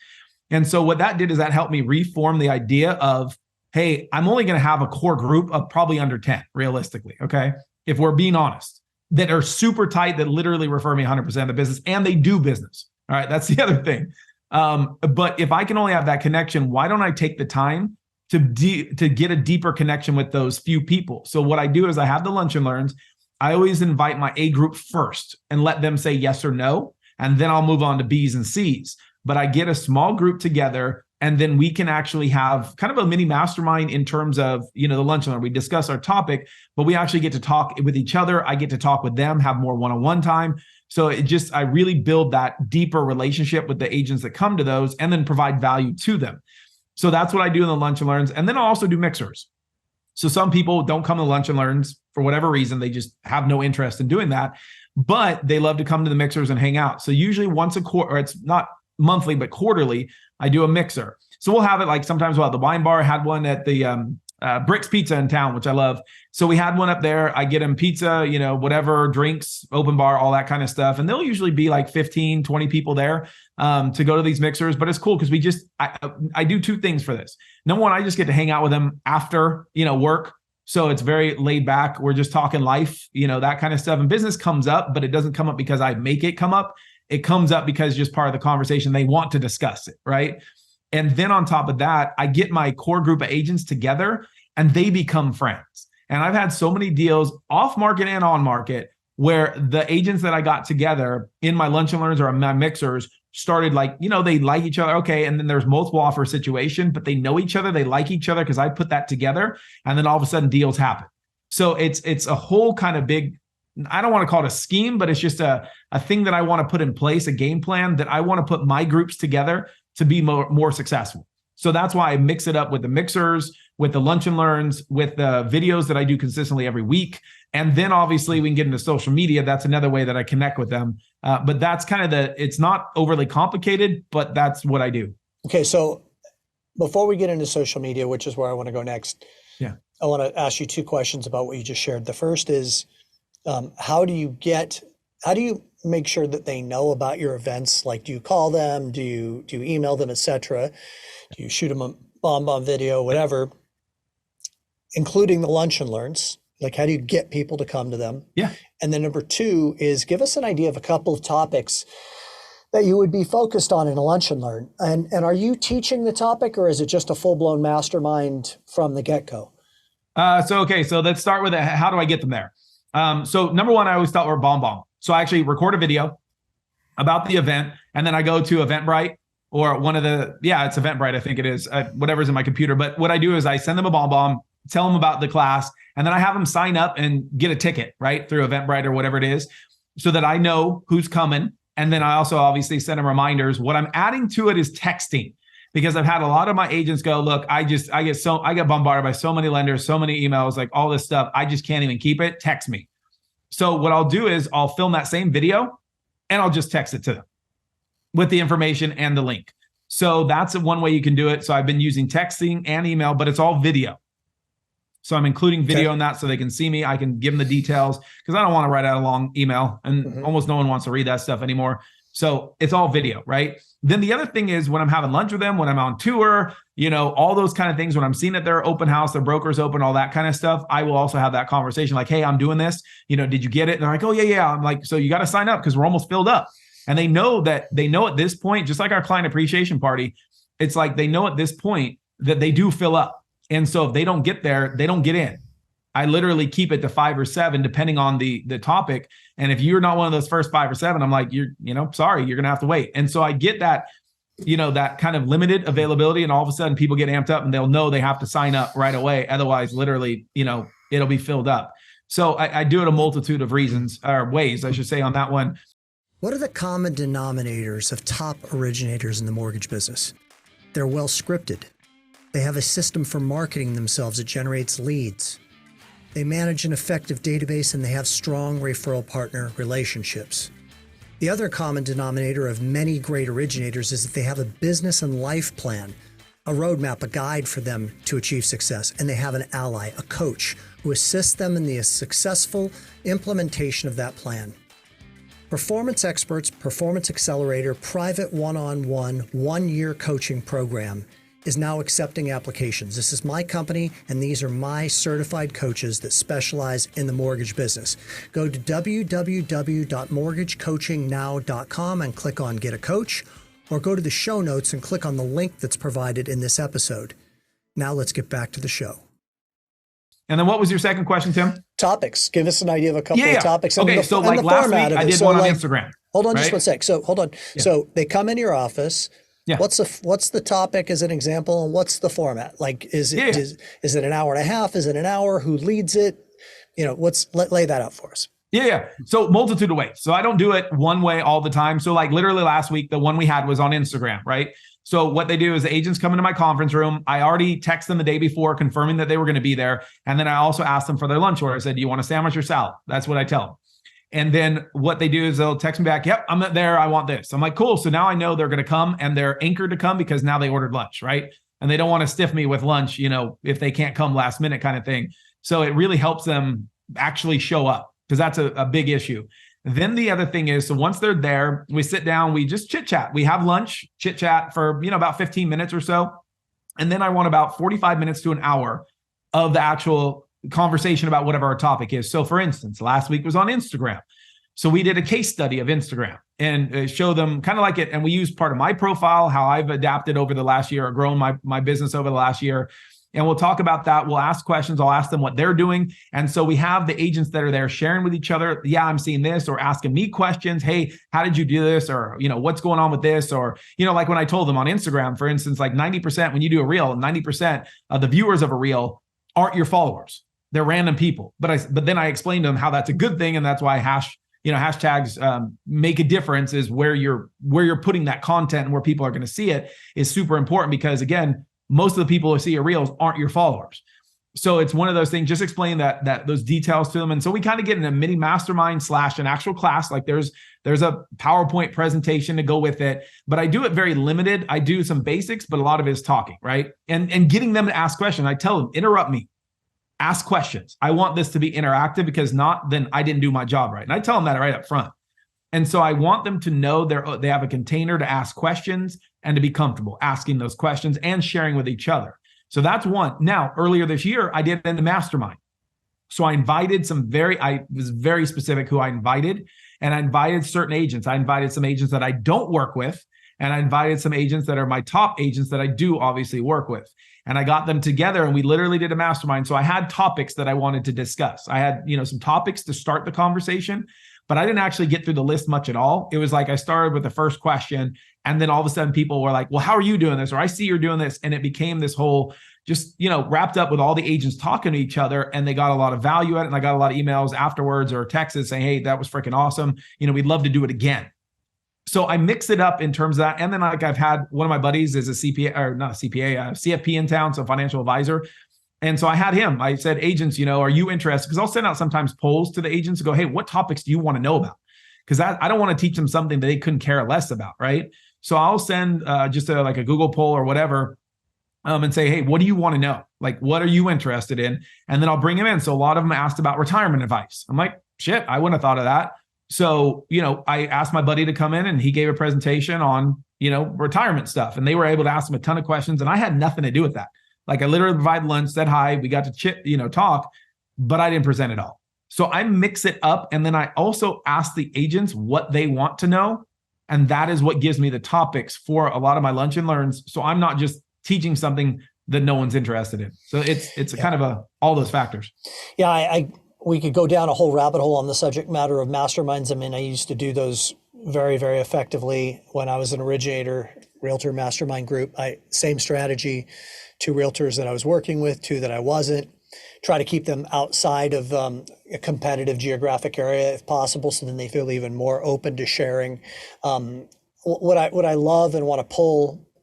And so what that did is that helped me reform the idea of, hey, I'm only going to have a core group of probably under 10, realistically, okay? If we're being honest, that are super tight, that literally refer me 100% of the business, and they do business, all right? That's the other thing. But if I can only have that connection, why don't I take the time to get a deeper connection with those few people? So what I do is I have the lunch and learns. I always invite my A group first and let them say yes or no, and then I'll move on to B's and C's. But I get a small group together, and then we can actually have kind of a mini mastermind in terms of, the lunch and learn. We discuss our topic, but we actually get to talk with each other. I get to talk with them, have more one-on-one time. So I really build that deeper relationship with the agents that come to those and then provide value to them. So that's what I do in the lunch and learns. And then I'll also do mixers. So some people don't come to lunch and learns for whatever reason. They just have no interest in doing that, but they love to come to the mixers and hang out. So usually once a quarter, or it's not monthly, but quarterly, I do a mixer. So we'll have it like sometimes we'll have the wine bar. I had one at the Bricks Pizza in town, which I love. So we had one up there. I get them pizza, whatever, drinks, open bar, all that kind of stuff. And there'll usually be like 15, 20 people there to go to these mixers. But it's cool because I do two things for this. Number one, I just get to hang out with them after, work. So it's very laid back. We're just talking life, that kind of stuff. And business comes up, but it doesn't come up because I make it come up. It comes up because just part of the conversation, they want to discuss it, right? And then on top of that, I get my core group of agents together and they become friends. And I've had so many deals off market and on market where the agents that I got together in my lunch and learns or my mixers started like, they like each other. Okay. And then there's multiple offer situation, but they know each other. They like each other because I put that together. And then all of a sudden deals happen. So it's a whole kind of big, I don't want to call it a scheme, but it's just a thing that I want to put in place, a game plan that I want to put my groups together to be more successful. So that's why I mix it up with the mixers, with the lunch and learns, with the videos that I do consistently every week. And then obviously we can get into social media. That's another way that I connect with them. But that's kind of it's not overly complicated, but that's what I do. Okay. So before we get into social media, which is where I want to go next, yeah, I want to ask you two questions about what you just shared. The first is, how do you make sure that they know about your events? Like, do you call them? Do you email them, etc.? Do you shoot them a bomb video, whatever, including the lunch and learns? Like, how do you get people to come to them? Yeah. And then number two is give us an idea of a couple of topics that you would be focused on in a lunch and learn. And are you teaching the topic or is it just a full-blown mastermind from the get-go? So let's start with how do I get them there? So number one, I always start with bomb. So I actually record a video about the event and then I go to Eventbrite or one of the, it's Eventbrite, I think it is, whatever's in my computer. But what I do is I send them a bomb, tell them about the class, and then I have them sign up and get a ticket, right, through Eventbrite or whatever it is, so that I know who's coming. And then I also obviously send them reminders. What I'm adding to it is texting, because I've had a lot of my agents go, look, I get bombarded by so many lenders, so many emails, like all this stuff. I just can't even keep it. Text me. So what I'll do is I'll film that same video and I'll just text it to them with the information and the link. So that's one way you can do it. So I've been using texting and email, but it's all video. So I'm including video in that so they can see me. I can give them the details, because I don't want to write out a long email, and almost no one wants to read that stuff anymore. So it's all video, right? Then the other thing is when I'm having lunch with them, when I'm on tour, all those kind of things, when I'm seeing at their open house, their brokers open, all that kind of stuff, I will also have that conversation like, hey, I'm doing this. Did you get it? And they're like, oh, yeah. I'm like, so you got to sign up because we're almost filled up. And they know at this point, just like our client appreciation party, it's like they know at this point that they do fill up. And so if they don't get there, they don't get in. I literally keep it to 5 or 7, depending on the topic. And if you're not one of those first 5 or 7, I'm like, sorry, you're going to have to wait. And so I get that, that kind of limited availability. And all of a sudden people get amped up and they'll know they have to sign up right away. Otherwise, literally, it'll be filled up. So I do it a multitude of reasons, or ways, I should say, on that one. What are the common denominators of top originators in the mortgage business? They're well scripted. They have a system for marketing themselves that generates leads. They manage an effective database, and they have strong referral partner relationships. The other common denominator of many great originators is that they have a business and life plan, a roadmap, a guide for them to achieve success, and they have an ally, a coach, who assists them in the successful implementation of that plan. Performance Experts Performance Accelerator private one-on-one, 1-year coaching program is now accepting applications. This is my company, and these are my certified coaches that specialize in the mortgage business. Go to www.mortgagecoachingnow.com and click on Get a Coach, or go to the show notes and click on the link that's provided in this episode. Now let's get back to the show. And then what was your second question, Tim? Topics. Give us an idea of a couple of topics. And okay, so like last week, I did one on Instagram. Hold on just one sec. So hold on. Yeah. So they come into your office. Yeah. What's the topic as an example, and what's the format? Like, is it is it an hour and a half? Is it an hour? Who leads it? Lay that out for us. Yeah. So multitude of ways. So I don't do it one way all the time. So like literally last week, the one we had was on Instagram, right? So what they do is the agents come into my conference room. I already text them the day before confirming that they were going to be there. And then I also asked them for their lunch order. I said, do you want a sandwich or salad? That's what I tell them. And then what they do is they'll text me back, yep, I'm not there. I want this. I'm like, cool. So now I know they're going to come, and they're anchored to come because now they ordered lunch, right? And they don't want to stiff me with lunch, if they can't come last minute kind of thing. So it really helps them actually show up, because that's a big issue. Then the other thing is, so once they're there, we sit down, we just chit chat. We have lunch, chit chat for, about 15 minutes or so. And then I want about 45 minutes to an hour of the actual conversation about whatever our topic is. So for instance, last week was on Instagram. So we did a case study of Instagram and show them kind of like it. And we used part of my profile, how I've adapted over the last year or grown my business over the last year. And we'll talk about that. We'll ask questions. I'll ask them what they're doing. And so we have the agents that are there sharing with each other. Yeah, I'm seeing this, or asking me questions. Hey, how did you do this? Or, what's going on with this? Or, like when I told them on Instagram, for instance, like 90%, when you do a reel, 90% of the viewers of a reel aren't your followers. They're random people. But then I explained to them how that's a good thing. And that's why hashtags make a difference, is where you're putting that content and where people are going to see it is super important, because again, most of the people who see your reels aren't your followers. So it's one of those things, just explain that those details to them. And so we kind of get in a mini mastermind / an actual class. Like there's a PowerPoint presentation to go with it, but I do it very limited. I do some basics, but a lot of it is talking, right? And getting them to ask questions. I tell them, interrupt me, ask questions. I want this to be interactive, because then I didn't do my job right. And I tell them that right up front. And so I want them to know they have a container to ask questions and to be comfortable asking those questions and sharing with each other. So that's one. Now, earlier this year, I did it in the mastermind. So I invited I was very specific who I invited, and I invited certain agents. I invited some agents that I don't work with, and I invited some agents that are my top agents that I do obviously work with. And I got them together, and we literally did a mastermind. So I had topics that I wanted to discuss. I had, some topics to start the conversation, but I didn't actually get through the list much at all. It was like I started with the first question, And then all of a sudden people were like, well, how are you doing this? Or I see you're doing this. And it became this whole just, wrapped up with all the agents talking to each other, and they got a lot of value at it. And I got a lot of emails afterwards or texts saying, hey, that was freaking awesome. We'd love to do it again. So I mix it up in terms of that. And then I've had one of my buddies is a CPA, or not a CPA, a CFP in town, so financial advisor. And so I had him, I said, agents, are you interested? Because I'll send out sometimes polls to the agents to go, hey, what topics do you want to know about? Because I don't want to teach them something that they couldn't care less about, right? So I'll send just like a Google poll or whatever, and say, hey, what do you want to know? Like, what are you interested in? And then I'll bring them in. So a lot of them asked about retirement advice. I'm like, shit, I wouldn't have thought of that. So, I asked my buddy to come in, and he gave a presentation on, retirement stuff. And they were able to ask him a ton of questions. And I had nothing to do with that. Like, I literally provided lunch, said hi, we got to talk, but I didn't present it all. So I mix it up. And then I also ask the agents what they want to know. And that is what gives me the topics for a lot of my lunch and learns. So I'm not just teaching something that no one's interested in. So it's kind of all those factors. Yeah, we could go down a whole rabbit hole on the subject matter of masterminds. I mean, I used to do those very, very effectively when I was an originator, realtor mastermind group. Same strategy, 2 realtors that I was working with, 2 that I wasn't. Try to keep them outside of a competitive geographic area if possible, so then they feel even more open to sharing. What I love and want to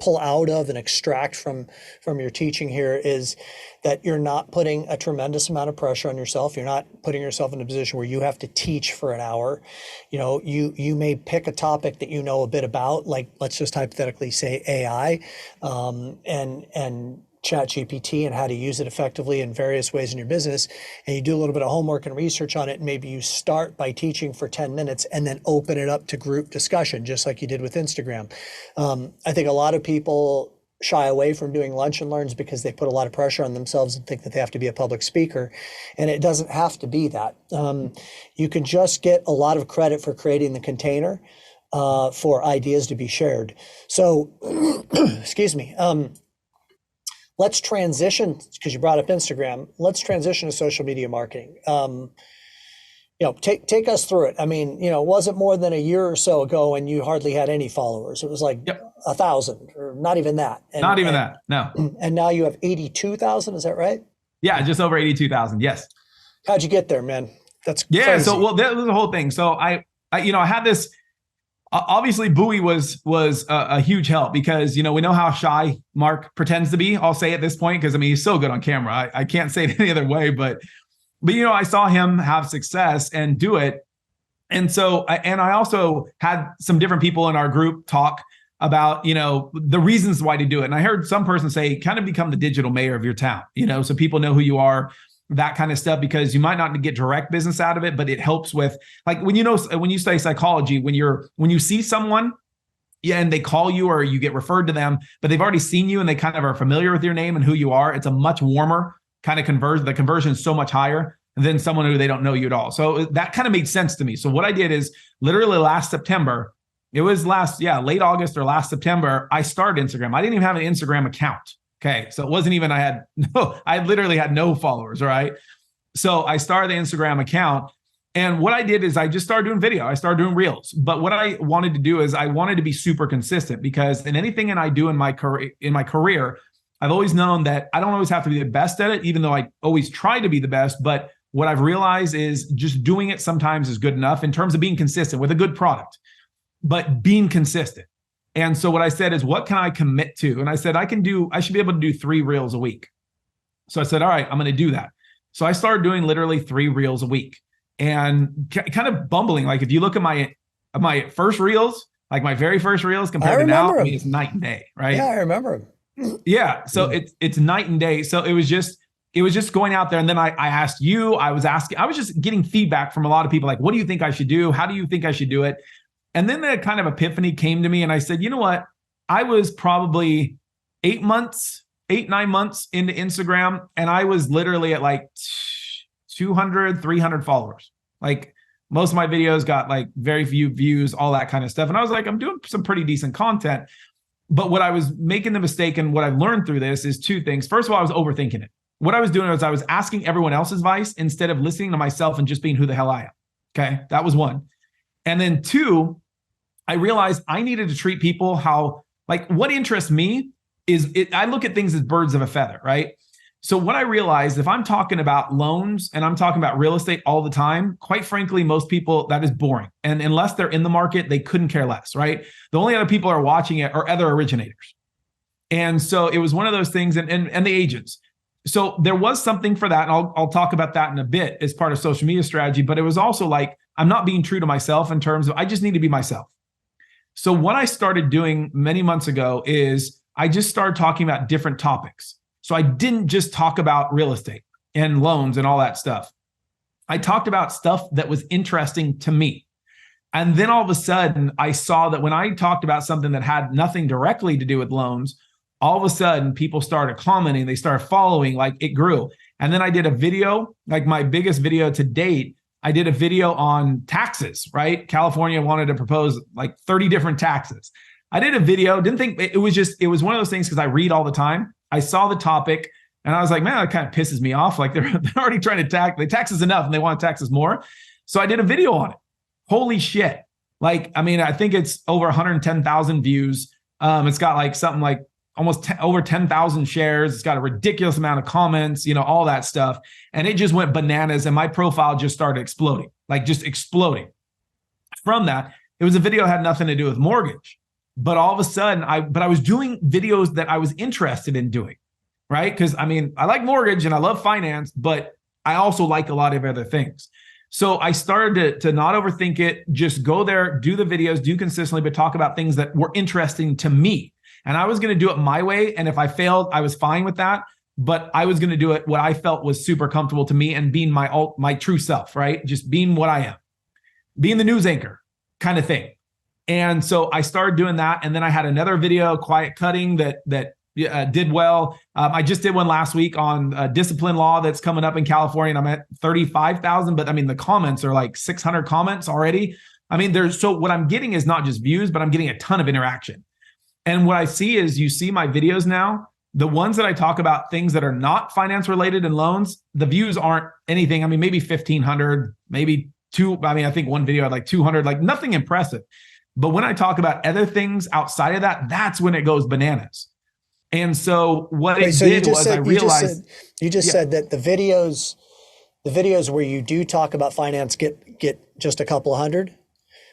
pull out of and extract from your teaching here is that you're not putting a tremendous amount of pressure on yourself. You're not putting yourself in a position where you have to teach for an hour. You may pick a topic that you know a bit about, like let's just hypothetically say AI, and ChatGPT and how to use it effectively in various ways in your business. And you do a little bit of homework and research on it. And maybe you start by teaching for 10 minutes and then open it up to group discussion, just like you did with Instagram. I think a lot of people shy away from doing lunch and learns because they put a lot of pressure on themselves and think that they have to be a public speaker. And it doesn't have to be that. You can just get a lot of credit for creating the container for ideas to be shared. So, excuse me. Let's transition, because you brought up Instagram. Let's transition to social media marketing. Take us through it. I mean, it wasn't more than a year or so ago and you hardly had any followers. It was like 1,000 or not even that. Not even that, no. And now you have 82,000, is that right? Yeah, just over 82,000, yes. How'd you get there, man? That's crazy. So that was the whole thing. So I had this. Obviously, Bowie was a huge help because, we know how shy Mark pretends to be. I'll say at this point, because he's so good on camera. I can't say it any other way, but I saw him have success and do it. And so, I also had some different people in our group talk about, the reasons why to do it. And I heard some person say, kind of become the digital mayor of your town, so people know who you are, that kind of stuff, because you might not get direct business out of it, but it helps with, like, when you study psychology, when you see someone, and they call you or you get referred to them, but they've already seen you and they kind of are familiar with your name and who you are, it's a much warmer kind of conversion. The conversion is so much higher than someone who they don't know you at all. So that kind of made sense to me. So what I did is literally last September, it was late August or last September, I started Instagram. I didn't even have an Instagram account. Okay. So it wasn't even, I literally had no followers. All right. So I started the Instagram account, and what I did is I just started doing video. I started doing reels. But what I wanted to do is I wanted to be super consistent, because in anything that I do in my career, I've always known that I don't always have to be the best at it, even though I always try to be the best. But what I've realized is just doing it sometimes is good enough in terms of being consistent with a good product, but being consistent. And so what I said is, what can I commit to? And I said, I should be able to do 3 reels a week. So I said, all right, I'm going to do that. So I started doing literally 3 reels a week, and kind of bumbling. Like, if you look at my first reels, like my very first reels compared to now, it's night and day, right? Yeah, I remember them. Yeah. So it's night and day. So it was just going out there. And then I asked you, I was just getting feedback from a lot of people. Like, what do you think I should do? How do you think I should do it? And then that kind of epiphany came to me, and I said, you know what? I was probably 9 months into Instagram, and I was literally at like 200, 300 followers. Like, most of my videos got like very few views, all that kind of stuff. And I was like, I'm doing some pretty decent content. But what I was making the mistake, and what I've learned through this, is 2 things. First of all, I was overthinking it. What I was doing was I was asking everyone else's advice instead of listening to myself and just being who the hell I am. Okay. That was 1. And then 2, I realized I needed to treat people how, like, what interests me is I look at things as birds of a feather, right? So what I realized, if I'm talking about loans and I'm talking about real estate all the time, quite frankly, most people, that is boring. And unless they're in the market, they couldn't care less, right? The only other people are watching it are other originators. And so it was one of those things, and the agents. So there was something for that. And I'll talk about that in a bit as part of social media strategy. But it was also like, I'm not being true to myself in terms of, I just need to be myself. So what I started doing many months ago is I just started talking about different topics. So I didn't just talk about real estate and loans and all that stuff. I talked about stuff that was interesting to me. And then all of a sudden, I saw that when I talked about something that had nothing directly to do with loans, all of a sudden people started commenting, they started following, like it grew. And then I did a video, like my biggest video to date. I did a video on taxes, right? California wanted to propose like 30 different taxes. I did a video, didn't think it was one of those things because I read all the time. I saw the topic and I was like, man, that kind of pisses me off. Like they're already trying to tax, they tax us enough and they want to tax us more. So I did a video on it. Holy shit. Like, I mean, I think it's over 110,000 views. It's got like something like almost over 10,000 shares. It's got a ridiculous amount of comments, you know, all that stuff. And it just went bananas. And my profile just started exploding, like just exploding. From that, it was a video that had nothing to do with mortgage. But all of a sudden, I was doing videos that I was interested in doing, right? Because I mean, I like mortgage and I love finance, but I also like a lot of other things. So I started to not overthink it, just go there, do the videos, do consistently, but talk about things that were interesting to me. And I was going to do it my way. And if I failed, I was fine with that. But I was going to do it what I felt was super comfortable to me and being my true self, right? Just being what I am, being the news anchor kind of thing. And so I started doing that. And then I had another video, quiet cutting, that did well. I just did one last week on discipline law that's coming up in California, and I'm at 35,000. But I mean, the comments are like 600 comments already. I mean, so what I'm getting is not just views, but I'm getting a ton of interaction. And what I see is, you see my videos now, the ones that I talk about things that are not finance related and loans, the views aren't anything. I mean, maybe 1,500, maybe two. I mean, I think one video had like 200, like nothing impressive. But when I talk about other things outside of that, that's when it goes bananas. And so what it did was I realized you just said that the videos where you do talk about finance get just a couple of hundred.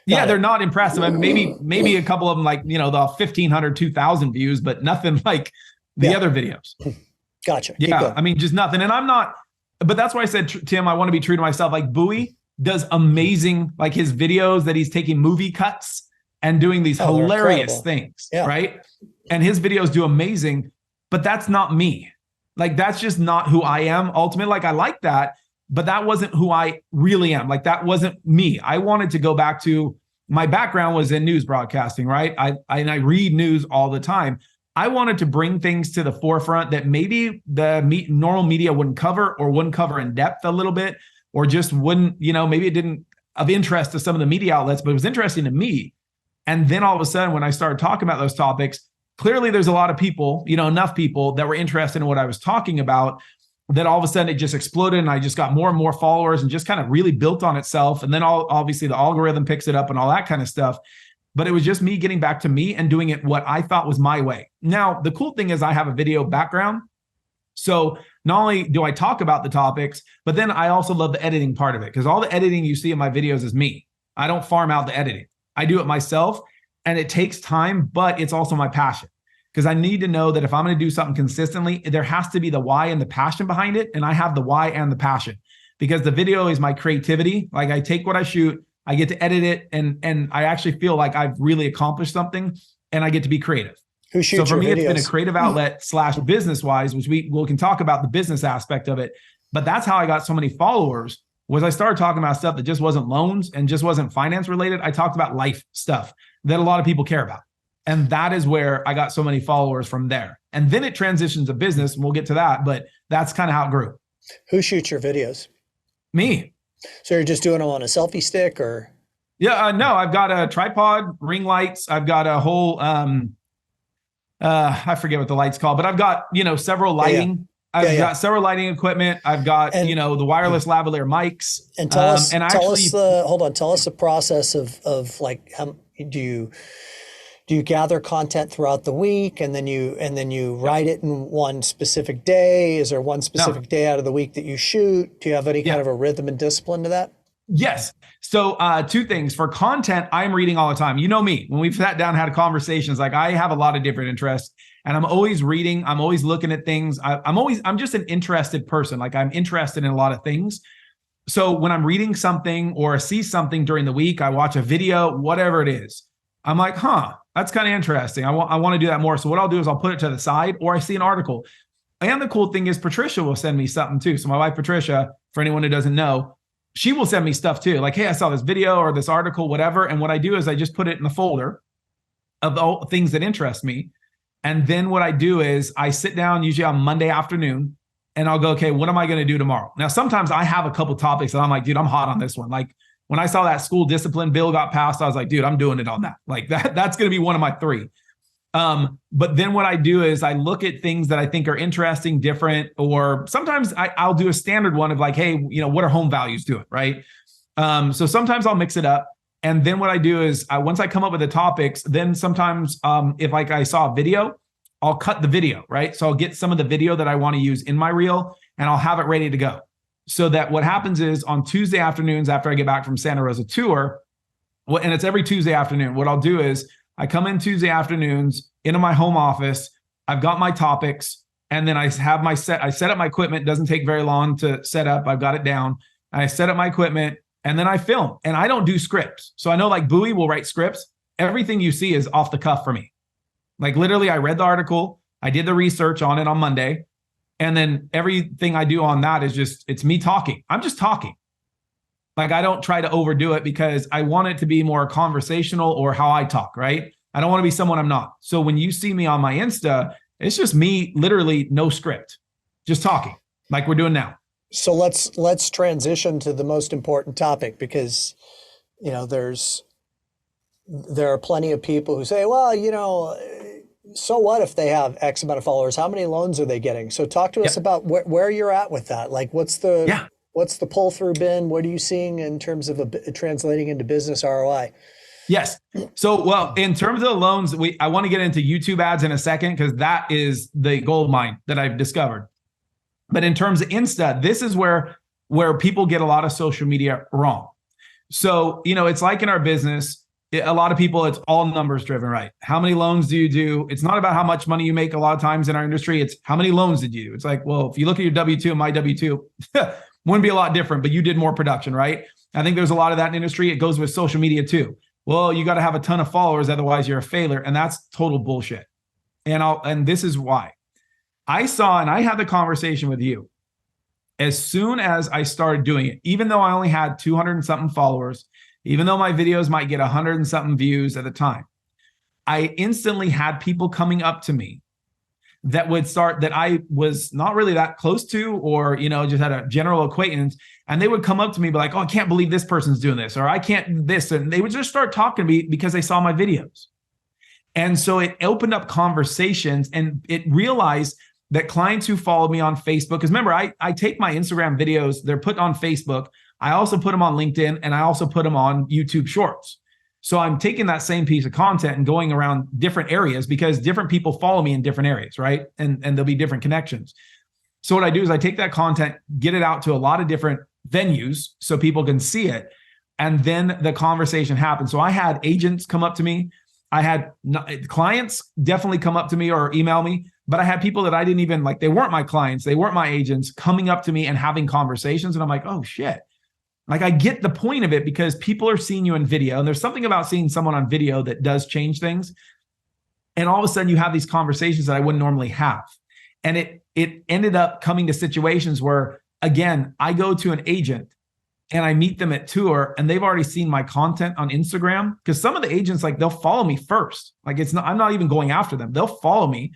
Yeah, they're not impressive. I mean, maybe a couple of them, like, you know, the 1,500, 2,000 views, but nothing like the other videos. Gotcha. Yeah, I mean, just nothing. And I'm not, but that's why I said, Tim, I want to be true to myself. Like Bowie does amazing, like his videos that he's taking movie cuts and doing these hilarious things, right? And his videos do amazing, but that's not me. Like, that's just not who I am ultimately. Like, I like that, but that wasn't who I really am. Like, that wasn't me. I wanted to go back to, my background was in news broadcasting, right? I read news all the time. I wanted to bring things to the forefront that maybe the normal media wouldn't cover, or wouldn't cover in depth a little bit, or just wouldn't, you know, maybe it didn't of interest to some of the media outlets, but it was interesting to me. And then all of a sudden, when I started talking about those topics, clearly there's a lot of people, you know, enough people that were interested in what I was talking about, that all of a sudden it just exploded, and I just got more and more followers, and just kind of really built on itself. And then obviously the algorithm picks it up and all that kind of stuff. But it was just me getting back to me and doing it what I thought was my way. Now, the cool thing is I have a video background. So not only do I talk about the topics, but then I also love the editing part of it, because all the editing you see in my videos is me. I don't farm out the editing. I do it myself, and it takes time, but it's also my passion, because I need to know that if I'm going to do something consistently, there has to be the why and the passion behind it. And I have the why and the passion, because the video is my creativity. Like, I take what I shoot, I get to edit it, and I actually feel like I've really accomplished something, and I get to be creative. Who shoots so for me, videos? It's been a creative outlet / business wise, which we can talk about the business aspect of it. But that's how I got so many followers, was I started talking about stuff that just wasn't loans and just wasn't finance related. I talked about life stuff that a lot of people care about. And that is where I got so many followers from there. And then it transitions to business, and we'll get to that, but that's kind of how it grew. Who shoots your videos? Me. So you're just doing them on a selfie stick, or? Yeah, no, I've got a tripod, ring lights. I've got a whole, I forget what the light's called, but I've got, you know, several lighting. I've got several lighting equipment. I've got, you know, the wireless lavalier mics. And tell us the process of like do you gather content throughout the week and then you write it in one specific day? Is there one specific No. day out of the week that you shoot? Do you have any kind Yeah. of a rhythm and discipline to that? Yes. So two things. For content, I'm reading all the time. You know me. When we've sat down, had conversations, like I have a lot of different interests and I'm always reading. I'm always looking at things. I'm just an interested person. Like I'm interested in a lot of things. So when I'm reading something or see something during the week, I watch a video, whatever it is, I'm like, that's kind of interesting. I want to do that more. So what I'll do is I'll put it to the side, or I see an article. And the cool thing is Patricia will send me something too. So my wife, Patricia, for anyone who doesn't know, she will send me stuff too. Like, hey, I saw this video or this article, whatever. And what I do is I just put it in the folder of all things that interest me. And then what I do is I sit down usually on Monday afternoon and I'll go, okay, what am I going to do tomorrow? Now, sometimes I have a couple topics that I'm like, dude, I'm hot on this one. Like when I saw that school discipline bill got passed, I was like, dude, I'm doing it on that. Like that's going to be one of my three. But then what I do is I look at things that I think are interesting, different, or sometimes I'll do a standard one of like, hey, what are home values doing, right? So sometimes I'll mix it up. And then what I do is once I come up with the topics, then sometimes if like I saw a video, I'll cut the video, right? So I'll get some of the video that I want to use in my reel and I'll have it ready to go. So that what happens is on Tuesday afternoons after I get back from Santa Rosa tour, and it's every Tuesday afternoon, what I'll do is I come in Tuesday afternoons into my home office. I've got my topics and then I have I set up my equipment. It doesn't take very long to set up. I've got it down. I set up my equipment and then I film, and I don't do scripts. So I know like Bowie will write scripts. Everything you see is off the cuff for me. Like literally I read the article, I did the research on it on Monday. And then everything I do on that is it's me talking. I'm just talking. Like I don't try to overdo it because I want it to be more conversational or how I talk, right? I don't want to be someone I'm not. So when you see me on my Insta, it's just me, literally no script, just talking like we're doing now. So let's transition to the most important topic, because there are plenty of people who say, well, so what if they have X amount of followers? How many loans are they getting? So talk to us about where you're at with that. Like what's the pull through been? What are you seeing in terms of translating into business ROI? Yes. So, well, in terms of the loans, I want to get into YouTube ads in a second because that is the gold mine that I've discovered. But in terms of Insta, this is where people get a lot of social media wrong. So, it's like in our business, a lot of people, it's all numbers driven, right? How many loans do you do? It's not about how much money you make a lot of times in our industry. It's how many loans did you do? It's like, well, if you look at your W-2 and my W-2, wouldn't be a lot different, but you did more production, right? I think there's a lot of that in industry. It goes with social media too. Well, you got to have a ton of followers, otherwise you're a failure. And that's total bullshit. And this is why. I saw, and I had the conversation with you, as soon as I started doing it, even though I only had 200 and something followers, even though my videos might get 100 and something views at the time, I instantly had people coming up to me that I was not really that close to, or, just had a general acquaintance. And they would come up to me, be like, oh, I can't believe this person's doing this, or I can't this. And they would just start talking to me because they saw my videos. And so it opened up conversations, and it realized that clients who follow me on Facebook, because remember, I take my Instagram videos, they're put on Facebook. I also put them on LinkedIn, and I also put them on YouTube Shorts. So I'm taking that same piece of content and going around different areas because different people follow me in different areas, right? And there'll be different connections. So what I do is I take that content, get it out to a lot of different venues so people can see it. And then the conversation happens. So I had agents come up to me. I had clients definitely come up to me or email me, but I had people that I didn't even like, they weren't my clients. They weren't my agents coming up to me and having conversations. And I'm like, oh shit. Like I get the point of it because people are seeing you in video, and there's something about seeing someone on video that does change things. And all of a sudden you have these conversations that I wouldn't normally have. And it ended up coming to situations where, again, I go to an agent and I meet them at tour and they've already seen my content on Instagram, because some of the agents, like they'll follow me first. Like I'm not even going after them. They'll follow me.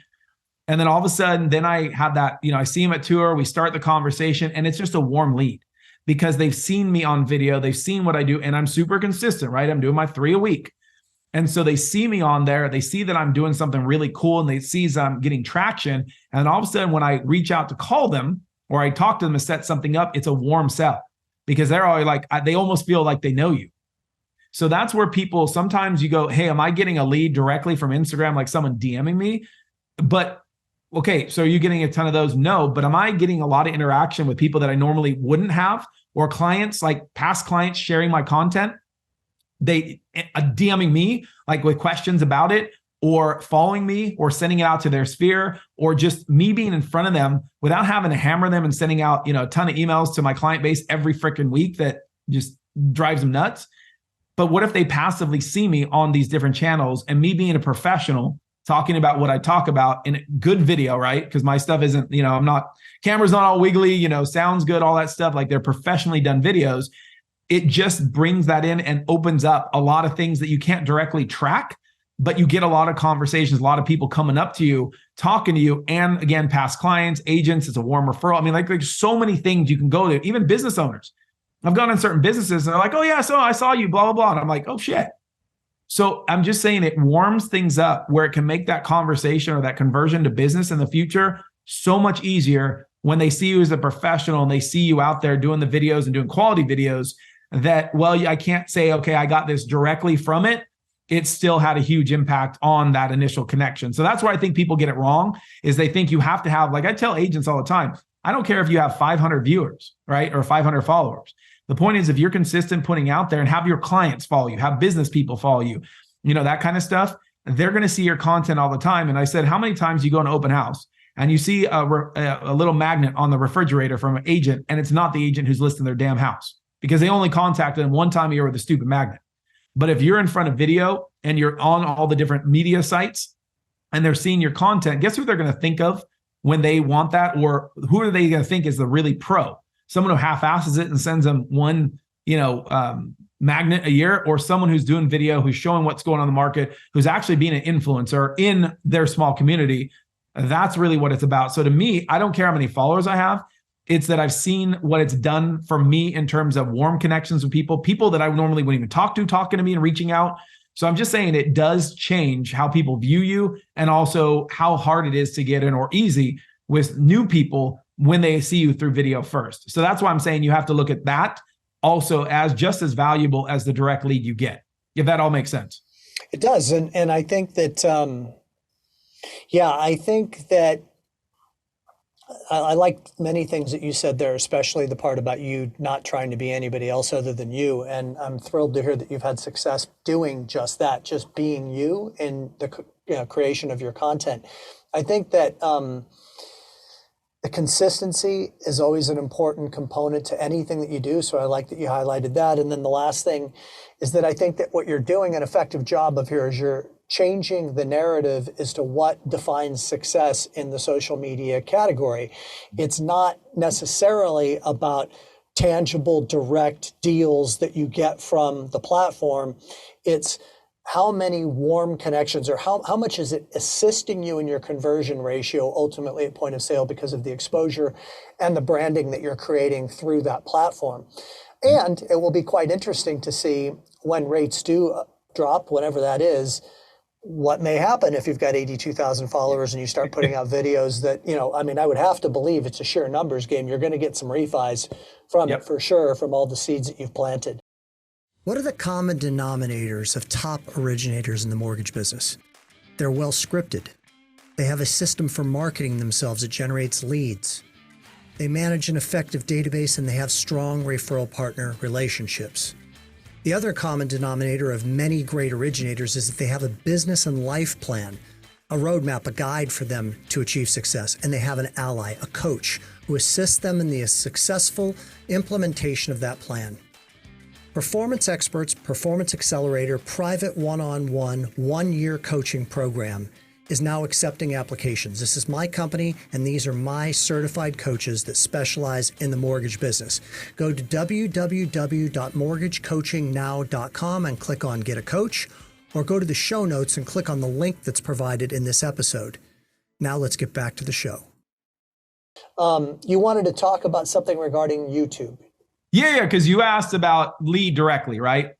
And then all of a sudden, then I have that, I see them at tour, we start the conversation, and it's just a warm lead because they've seen me on video. They've seen what I do, and I'm super consistent, right? I'm doing my 3 a week. And so they see me on there, they see that I'm doing something really cool, and they see that I'm getting traction. And all of a sudden, when I reach out to call them or I talk to them to set something up, it's a warm sell because they're always like, they almost feel like they know you. So that's where people, sometimes you go, hey, am I getting a lead directly from Instagram, like someone DMing me? But okay, so are you getting a ton of those? No, but am I getting a lot of interaction with people that I normally wouldn't have, or clients, like past clients sharing my content, they DMing me like with questions about it, or following me, or sending it out to their sphere, or just me being in front of them without having to hammer them and sending out, a ton of emails to my client base every freaking week that just drives them nuts. But what if they passively see me on these different channels, and me being a professional talking about what I talk about in a good video, right? Because my stuff isn't, I'm not, camera's not all wiggly, sounds good, all that stuff. Like, they're professionally done videos. It just brings that in and opens up a lot of things that you can't directly track, but you get a lot of conversations, a lot of people coming up to you, talking to you. And again, past clients, agents, it's a warm referral. I mean, like there's so many things you can go to, even business owners. I've gone in certain businesses and they're like, oh yeah, so I saw you, blah, blah, blah. And I'm like, oh shit. So I'm just saying, it warms things up where it can make that conversation or that conversion to business in the future so much easier when they see you as a professional and they see you out there doing the videos and doing quality videos, that, well, I can't say, okay, I got this directly from it. It still had a huge impact on that initial connection. So that's where I think people get it wrong, is they think you have to have, like I tell agents all the time, I don't care if you have 500 viewers, right? Or 500 followers. The point is, if you're consistent putting out there and have your clients follow you, have business people follow you, that kind of stuff, they're going to see your content all the time. And I said, how many times you go to an open house and you see a little magnet on the refrigerator from an agent, and it's not the agent who's listing their damn house, because they only contacted them one time a year with a stupid magnet. But if you're in front of video and you're on all the different media sites and they're seeing your content, guess who they're going to think of when they want that? Or who are they going to think is the really pro? Someone who half-asses it and sends them one, magnet a year, or someone who's doing video, who's showing what's going on in the market, who's actually being an influencer in their small community. That's really what it's about. So to me, I don't care how many followers I have. It's that I've seen what it's done for me in terms of warm connections with people that I normally wouldn't even talk to, talking to me and reaching out. So I'm just saying, it does change how people view you, and also how hard it is to get in, or easy, with new people when they see you through video first. So that's why I'm saying you have to look at that also as just as valuable as the direct lead you get, if that all makes sense. It does. And I think that, I think that I like many things that you said there, especially the part about you not trying to be anybody else other than you. And I'm thrilled to hear that you've had success doing just that, just being you in the creation of your content. I think that the consistency is always an important component to anything that you do. So I like that you highlighted that. And then the last thing is that I think that what you're doing an effective job of here is you're changing the narrative as to what defines success in the social media category. It's not necessarily about tangible, direct deals that you get from the platform. It's how many warm connections, or how much is it assisting you in your conversion ratio ultimately at point of sale, because of the exposure and the branding that you're creating through that platform. And it will be quite interesting to see when rates do drop, whenever that is, what may happen if you've got 82,000 followers and you start putting out videos that, I would have to believe it's a sheer numbers game. You're going to get some refis from it for sure, from all the seeds that you've planted. What are the common denominators of top originators in the mortgage business? They're well scripted. They have a system for marketing themselves that generates leads. They manage an effective database, and they have strong referral partner relationships. The other common denominator of many great originators is that they have a business and life plan, a roadmap, a guide for them to achieve success, and they have an ally, a coach, who assists them in the successful implementation of that plan. Performance Experts Performance Accelerator private one-on-one, one-year coaching program is now accepting applications. This is my company, and these are my certified coaches that specialize in the mortgage business. Go to www.mortgagecoachingnow.com and click on Get a Coach, or go to the show notes and click on the link that's provided in this episode. Now let's get back to the show. You wanted to talk about something regarding YouTube. Yeah, because you asked about lead directly, right?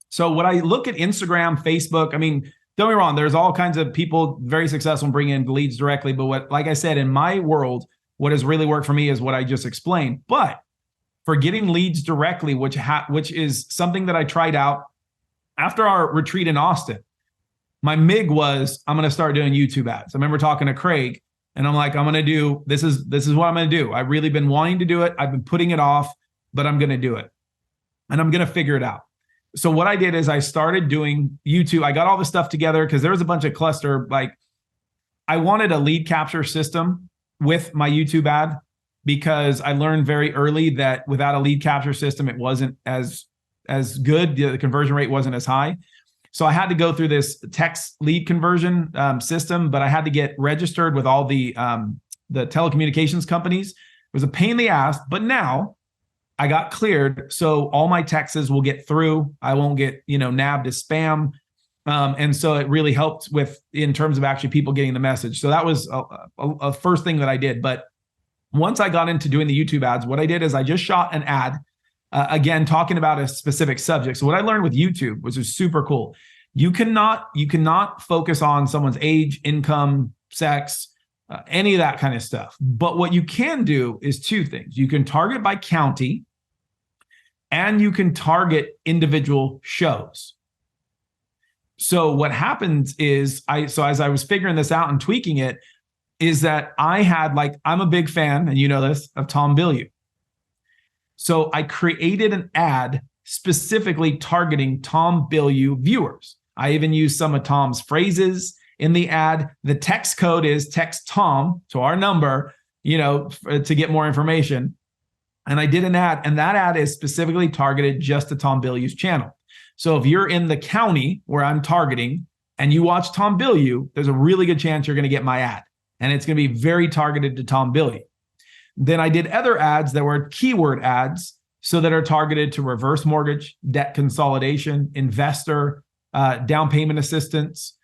So when I look at Instagram, Facebook, don't get me wrong, there's all kinds of people very successful in bringing in leads directly. But what, like I said, in my world, what has really worked for me is what I just explained. But for getting leads directly, which is something that I tried out After our retreat in Austin, my MIG was, I'm going to start doing YouTube ads. I remember talking to Craig and I'm like, I'm going to do, this is what I'm going to do. I've really been wanting to do it. I've been putting it off, but I'm going to do it and I'm going to figure it out. So what I did is I started doing YouTube. I got all the stuff together because there was a bunch of cluster. Like I wanted a lead capture system with my YouTube ad because I learned very early that without a lead capture system, it wasn't as good. The conversion rate wasn't as high. So I had to go through this text lead conversion system, but I had to get registered with all the telecommunications companies. It was a pain in the ass, but now I got cleared. So all my texts will get through. I won't get, nabbed as spam. And so it really helped in terms of actually people getting the message. So that was a first thing that I did. But once I got into doing the YouTube ads, what I did is I just shot an ad, again, talking about a specific subject. So what I learned with YouTube, which was super cool, you cannot focus on someone's age, income, sex, any of that kind of stuff. But what you can do is two things. You can target by county and you can target individual shows. So what happens is as I was figuring this out and tweaking it, is that I'm a big fan, and you know this, of Tom Bilyeu. So I created an ad specifically targeting Tom Bilyeu viewers. I even used some of Tom's phrases in the ad. The text code is text Tom to our number, to get more information. And I did an ad, and that ad is specifically targeted just to Tom Bilyeu's channel. So if you're in the county where I'm targeting and you watch Tom Bilyeu, there's a really good chance you're going to get my ad. And it's going to be very targeted to Tom Bilyeu. Then I did other ads that were keyword ads, so that are targeted to reverse mortgage, debt consolidation, investor, down payment assistance.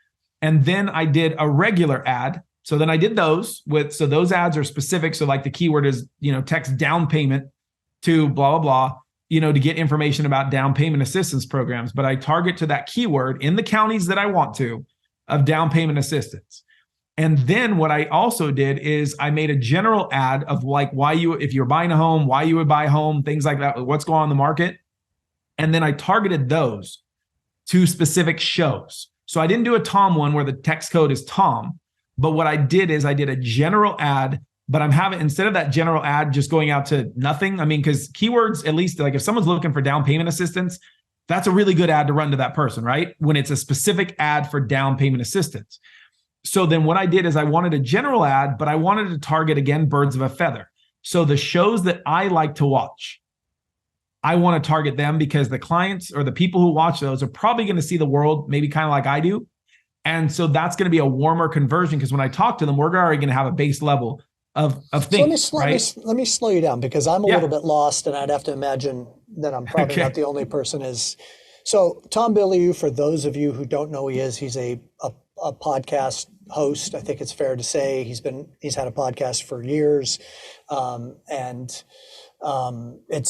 And then I did a regular ad. So then I did those those ads are specific. So like the keyword is, text down payment to blah, blah, blah, to get information about down payment assistance programs. But I target to that keyword in the counties that I want to of down payment assistance. And then what I also did is I made a general ad of like if you're buying a home, why you would buy a home, things like that, what's going on in the market. And then I targeted those to specific shows. So I didn't do a Tom one where the text code is Tom, but what I did is I did a general ad, but I'm having, instead of that general ad just going out to nothing, because keywords, at least like if someone's looking for down payment assistance, that's a really good ad to run to that person, right? When it's a specific ad for down payment assistance. So then what I did is I wanted a general ad, but I wanted to target, again, birds of a feather. So the shows that I like to watch, I want to target them because the clients or the people who watch those are probably going to see the world maybe kind of like I do. And so that's going to be a warmer conversion because when I talk to them, we're already going to have a base level of things. So let me slow you down because I'm a little bit lost and I'd have to imagine that I'm probably not the only person is. So Tom Bilyeu, for those of you who don't know who he is, he's a podcast host. I think it's fair to say he's had a podcast for years,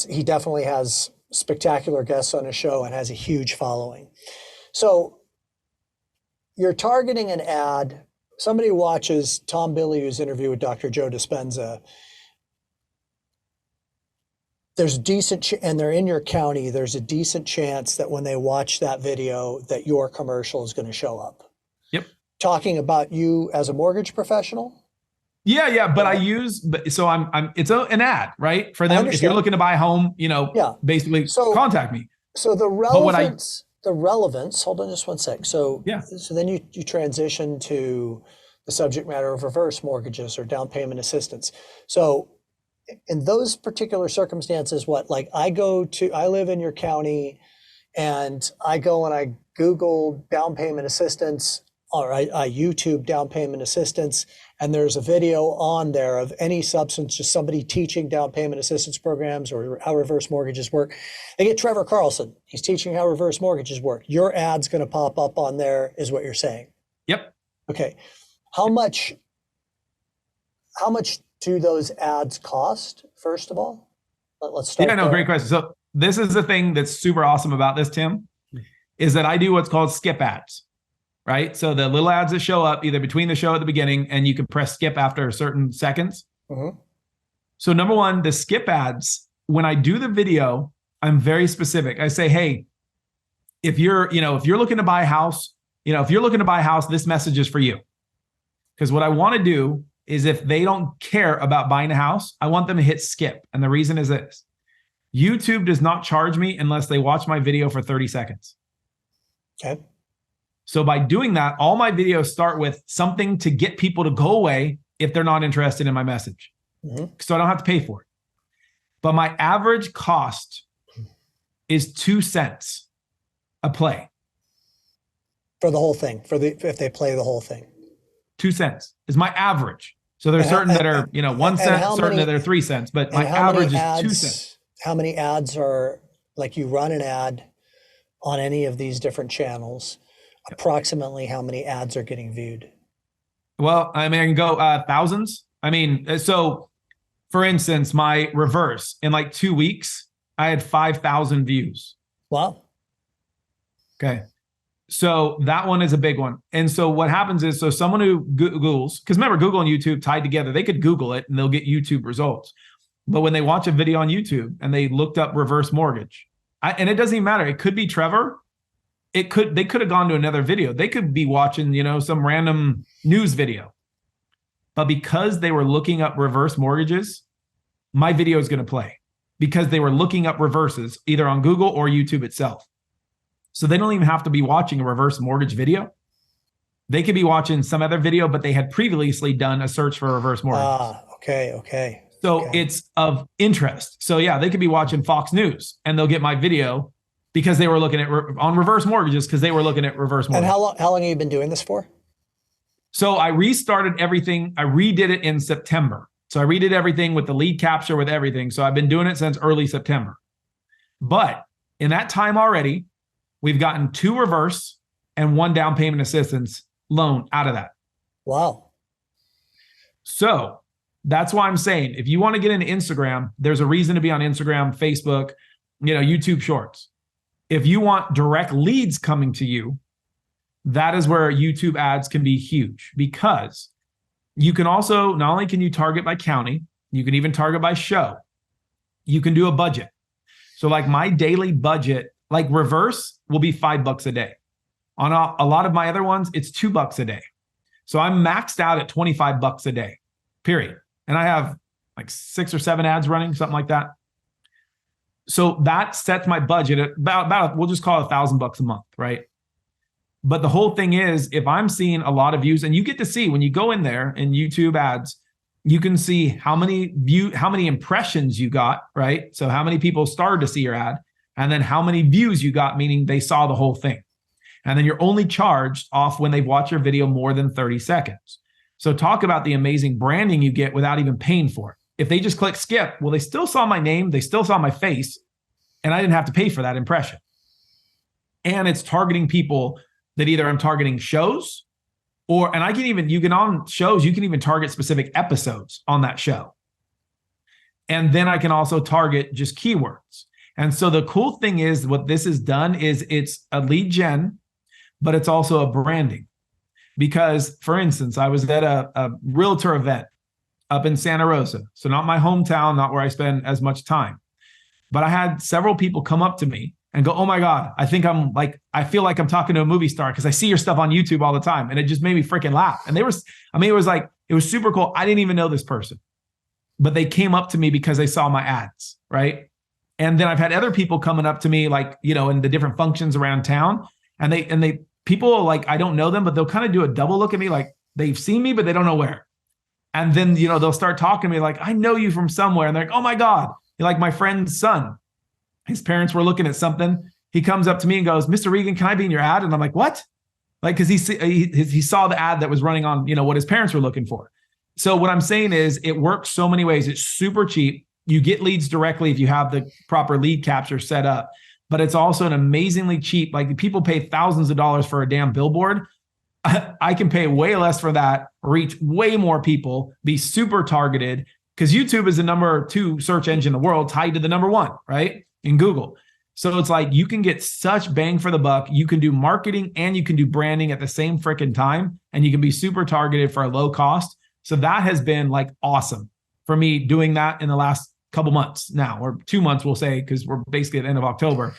he definitely has spectacular guests on his show and has a huge following. So you're targeting an ad. Somebody watches Tom Bilyeu's interview with Dr. Joe Dispenza. There's and they're in your county. There's a decent chance that when they watch that video, that your commercial is going to show up. Yep. Talking about you as a mortgage professional? Yeah. But it's an ad, right? For them, if you're looking to buy a home, basically contact me. So the relevance, hold on just one sec. So then you transition to the subject matter of reverse mortgages or down payment assistance. So in those particular circumstances, I live in your county and I go and I Google down payment assistance, or I YouTube down payment assistance, and there's a video on there of any substance, just somebody teaching down payment assistance programs or how reverse mortgages work. They get Trevor Carlson. He's teaching how reverse mortgages work. Your ad's going to pop up on there, is what you're saying. Yep. Okay. How much do those ads cost, first of all? Let's start. Yeah, no, great question. So this is the thing that's super awesome about this, Tim, is that I do what's called skip ads. Right? So the little ads that show up either between the show at the beginning and you can press skip after certain seconds. Mm-hmm. So number one, the skip ads, when I do the video, I'm very specific. I say, hey, if you're looking to buy a house, this message is for you. Because what I want to do is, if they don't care about buying a house, I want them to hit skip. And the reason is this: YouTube does not charge me unless they watch my video for 30 seconds. Okay. So by doing that, all my videos start with something to get people to go away if they're not interested in my message. So I don't have to pay for it. But my average cost is 2 cents a play. For the whole thing, if they play the whole thing. 2 cents is my average. So there's certain that are, 1 cent, certain that are 3 cents, but my average is 2 cents. How many ads are, like, you run an ad on any of these different channels, approximately how many ads are getting viewed? Well, I mean, I can go thousands. I mean, so for instance, my reverse, in like 2 weeks, I had 5,000 views. Wow. Okay. So that one is a big one. And so what happens is, so someone who Googles, because remember, Google and YouTube tied together, they could Google it and they'll get YouTube results. But when they watch a video on YouTube and they looked up reverse mortgage, and it doesn't even matter. It could be Trevor. They could have gone to another video. They could be watching, some random news video. But because they were looking up reverse mortgages, my video is going to play because they were looking up reverses either on Google or YouTube itself. So they don't even have to be watching a reverse mortgage video. They could be watching some other video, but they had previously done a search for reverse mortgage. Okay. So it's of interest. So yeah, they could be watching Fox News and they'll get my video because they were looking at on reverse mortgages because they were looking at reverse mortgages. And how long have you been doing this for? So I restarted everything. I redid it in September. So I redid everything with the lead capture, with everything. So I've been doing it since early September. But in that time already, we've gotten 2 reverse and 1 down payment assistance loan out of that. Wow. So that's why I'm saying, if you want to get into Instagram, there's a reason to be on Instagram, Facebook, YouTube Shorts. If you want direct leads coming to you, that is where YouTube ads can be huge, because you can also, not only can you target by county, you can even target by show. You can do a budget. So like my daily budget, like reverse will be $5 a day. On a lot of my other ones, it's $2 a day. So I'm maxed out at $25 a day, period. And I have like 6 or 7 ads running, something like that. So that sets my budget at about we'll just call it $1,000 a month, right? But the whole thing is, if I'm seeing a lot of views, and you get to see when you go in there in YouTube ads, you can see how many impressions you got, right? So how many people started to see your ad, and then how many views you got, meaning they saw the whole thing. And then you're only charged off when they've watched your video more than 30 seconds. So talk about the amazing branding you get without even paying for it. If they just click skip, well, they still saw my name, they still saw my face, and I didn't have to pay for that impression. And it's targeting people that either I'm targeting shows, you can on shows, you can even target specific episodes on that show. And then I can also target just keywords. And so the cool thing is, what this has done is it's a lead gen, but it's also a branding. Because, for instance, I was at a realtor event up in Santa Rosa. So not my hometown, not where I spend as much time. But I had several people come up to me and go, "Oh my God, I feel like I'm talking to a movie star because I see your stuff on YouTube all the time." And it just made me freaking laugh. And it was super cool. I didn't even know this person, but they came up to me because they saw my ads, right? And then I've had other people coming up to me, in the different functions around town, and people, I don't know them, but they'll kind of do a double look at me, like they've seen me, but they don't know where. And then, they'll start talking to me like, "I know you from somewhere." And they're like, "Oh my God." You're like my friend's son. His parents were looking at something. He comes up to me and goes, "Mr. Regan, can I be in your ad?" And I'm like, "What?" Because he saw the ad that was running on, what his parents were looking for. So what I'm saying is, it works so many ways. It's super cheap. You get leads directly if you have the proper lead capture set up. But it's also an amazingly cheap, people pay thousands of dollars for a damn billboard. I can pay way less for that, reach way more people, be super targeted, because YouTube is the number 2 search engine in the world, tied to the number 1, right? In Google. So it's like you can get such bang for the buck. You can do marketing and you can do branding at the same freaking time, and you can be super targeted for a low cost. So that has been awesome for me doing that in the last couple months now, or 2 months, we'll say, because we're basically at the end of October.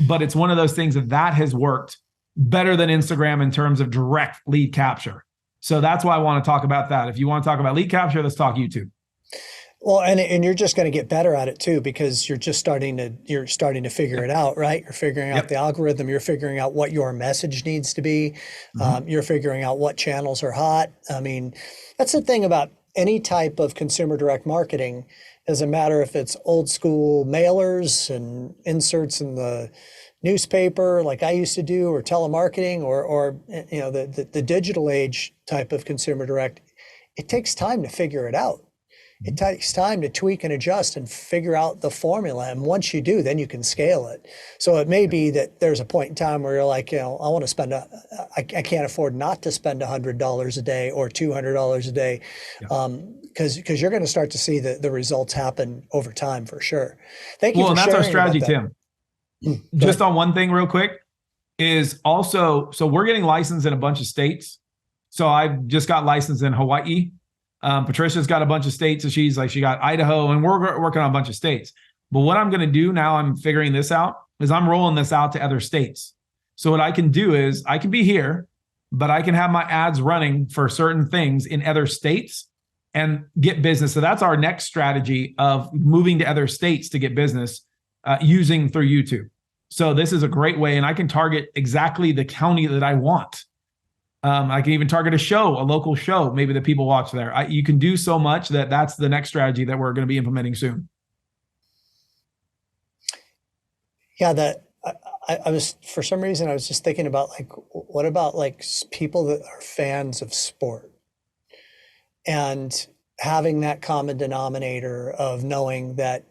but it's one of those things that has worked better than Instagram in terms of direct lead capture. So that's why I want to talk about that. If you want to talk about lead capture, let's talk YouTube. Well, and you're just going to get better at it too, because you're starting to figure it out, right? You're figuring out the algorithm. You're figuring out what your message needs to be. You're figuring out what channels are hot. I mean, that's the thing about any type of consumer direct marketing. Doesn't matter if it's old school mailers and inserts in the newspaper like I used to do, or telemarketing, or the digital age type of consumer direct. It takes time to figure it out. It takes time to tweak and adjust and figure out the formula. And once you do, then you can scale it. So it may be that there's a point in time where you're like, I want to spend, I can't afford not to spend $100 a day or $200 a day, because you're going to start to see the results happen over time for sure. Thank you for sharing. Well, and that's our strategy, Tim. Just on one thing real quick is also, so we're getting licensed in a bunch of states. So I've just got licensed in Hawaii. Patricia's got a bunch of states, and she got Idaho, and we're working on a bunch of states. But what I'm going to do now, I'm figuring this out, is I'm rolling this out to other states. So what I can do is I can be here, but I can have my ads running for certain things in other states and get business. So that's our next strategy of moving to other states to get business using through YouTube. So this is a great way, and I can target exactly the county that I want. I can even target a local show, maybe that people watch there. You can do so much that's the next strategy that we're going to be implementing soon. Yeah, I was, for some reason, I was just thinking about what about people that are fans of sport and having that common denominator of knowing that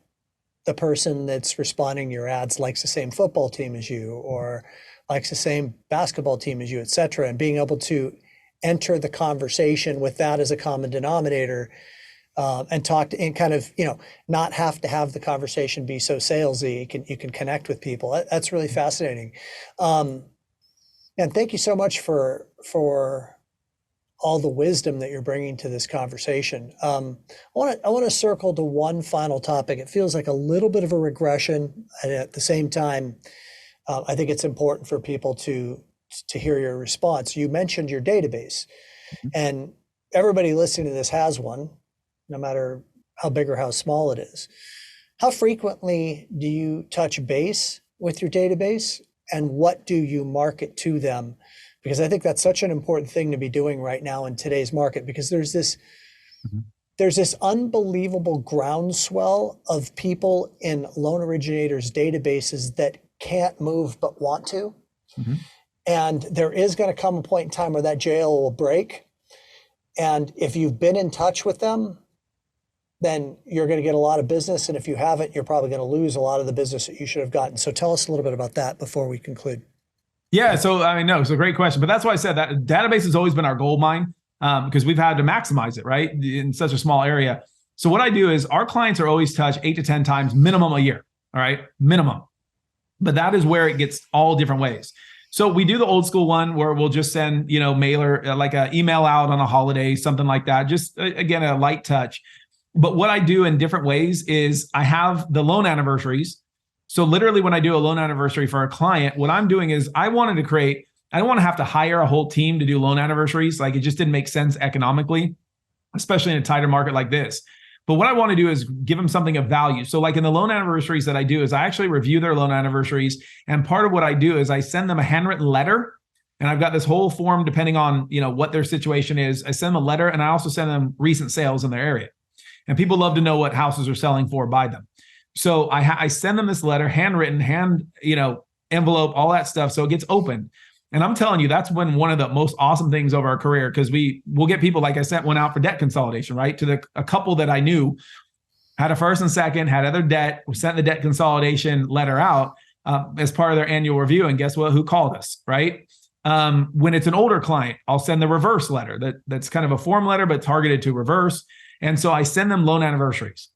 the person that's responding to your ads likes the same football team as you, or likes the same basketball team as you, et cetera, and being able to enter the conversation with that as a common denominator, and talk to, and kind of, not have to have the conversation be so salesy. You can connect with people. That's really fascinating. And thank you so much for all the wisdom that you're bringing to this conversation. I want to circle to one final topic. It feels like a little bit of a regression, and at the same time, I think it's important for people to hear your response. You mentioned your database, and everybody listening to this has one, no matter how big or how small it is. How frequently do you touch base with your database, and what do you market to them? Because I think that's such an important thing to be doing right now in today's market, because there's this unbelievable groundswell of people in loan originators' databases that can't move but want to. And there is going to come a point in time where that jail will break. And if you've been in touch with them, then you're going to get a lot of business. And if you haven't, you're probably going to lose a lot of the business that you should have gotten. So tell us a little bit about that before we conclude. Yeah, so it's a great question, but that's why I said that database has always been our gold mine, because we've had to maximize it, right, in such a small area. So what I do is our clients are always touched 8 to 10 times minimum a year, all right, minimum. But that is where it gets all different ways. So we do the old school one where we'll just send, mailer, like an email out on a holiday, something like that. Just again, a light touch. But what I do in different ways is I have the loan anniversaries. So literally when I do a loan anniversary for a client, what I'm doing is I don't want to have to hire a whole team to do loan anniversaries. Like, it just didn't make sense economically, especially in a tighter market like this. But what I want to do is give them something of value. So like in the loan anniversaries that I do is I actually review their loan anniversaries. And part of what I do is I send them a handwritten letter. And I've got this whole form depending on, what their situation is. I send them a letter, and I also send them recent sales in their area. And people love to know what houses are selling for by them. So I send them this letter, handwritten, envelope, all that stuff. So it gets opened. And I'm telling you, that's been one of the most awesome things over our career, because we'll get people, like I sent one out for debt consolidation, right? To a couple that I knew had a first and second, had other debt. We sent the debt consolidation letter out as part of their annual review. And guess what? Who called us, right? When it's an older client, I'll send the reverse letter. That's kind of a form letter, but targeted to reverse. And so I send them loan anniversaries.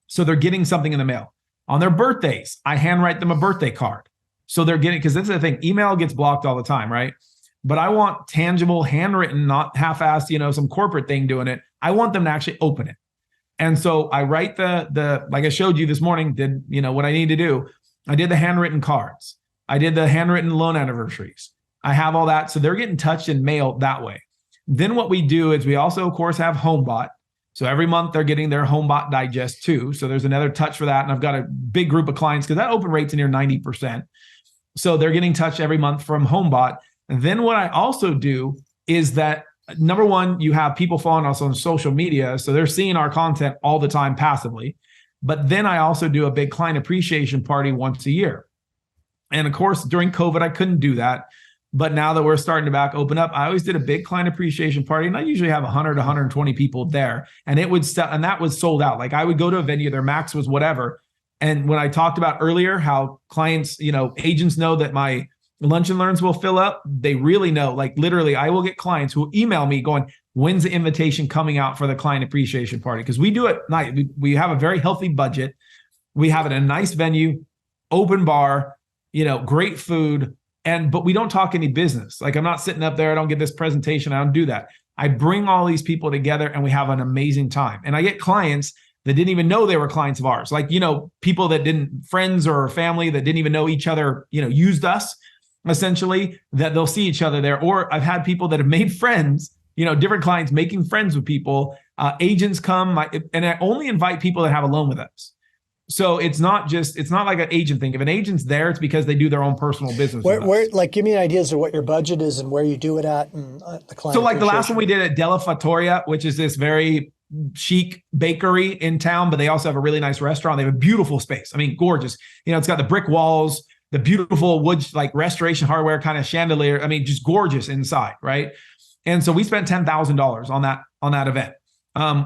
So they're getting something in the mail. On their birthdays, I handwrite them a birthday card. So they're getting, because that's the thing, email gets blocked all the time, right? But I want tangible, handwritten, not half-assed, some corporate thing doing it. I want them to actually open it. And so I write the like I showed you this morning, did, what I need to do. I did the handwritten cards. I did the handwritten loan anniversaries. I have all that. So they're getting touched and mailed that way. Then what we do is we also, of course, have HomeBot. So every month they're getting their HomeBot digest too. So there's another touch for that. And I've got a big group of clients because that open rate's near 90%. So they're getting touched every month from HomeBot. And then what I also do is that, number one, you have people following us on social media. So they're seeing our content all the time passively. But then I also do a big client appreciation party once a year. And of course, during COVID, I couldn't do that. But now that we're starting to back open up, I always did a big client appreciation party, and I usually have 100 to 120 people there. And it would sell, and that was sold out. Like I would go to a venue, their max was whatever. And when I talked about earlier how clients, agents know that my lunch and learns will fill up, they really know. Like literally, I will get clients who email me going, when's the invitation coming out for the client appreciation party? Because we do it night. We have a very healthy budget. We have it in a nice venue, open bar, great food. But we don't talk any business. Like I'm not sitting up there. I don't get this presentation. I don't do that. I bring all these people together and we have an amazing time. And I get clients that didn't even know they were clients of ours. Like, people that friends or family that didn't even know each other, used us essentially, that they'll see each other there. Or I've had people that have made friends, different clients making friends with people. Agents come, and I only invite people that have a loan with us. So it's not like an agent thing. If an agent's there, it's because they do their own personal business. Where, like, give me ideas of what your budget is and where you do it at, and the client. So like the last one we did at Della Fattoria, which is this very chic bakery in town, but they also have a really nice restaurant. They have a beautiful space. I mean, gorgeous. It's got the brick walls, the beautiful wood, like restoration hardware kind of chandelier. I mean, just gorgeous inside, right? And so we spent $10,000 on that event.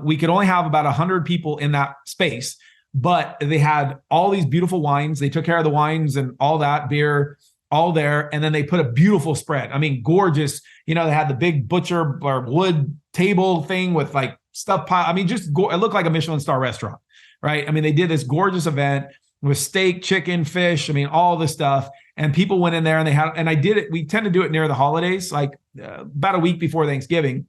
We could only have about 100 people in that space. But they had all these beautiful wines. They took care of the wines and all that beer, all there. And then they put a beautiful spread. I mean, gorgeous. They had the big butcher or wood table thing with like stuff pile. I mean, it looked like a Michelin star restaurant, right? I mean, they did this gorgeous event with steak, chicken, fish. I mean, all this stuff. And people went in there and I did it. We tend to do it near the holidays, like about a week before Thanksgiving.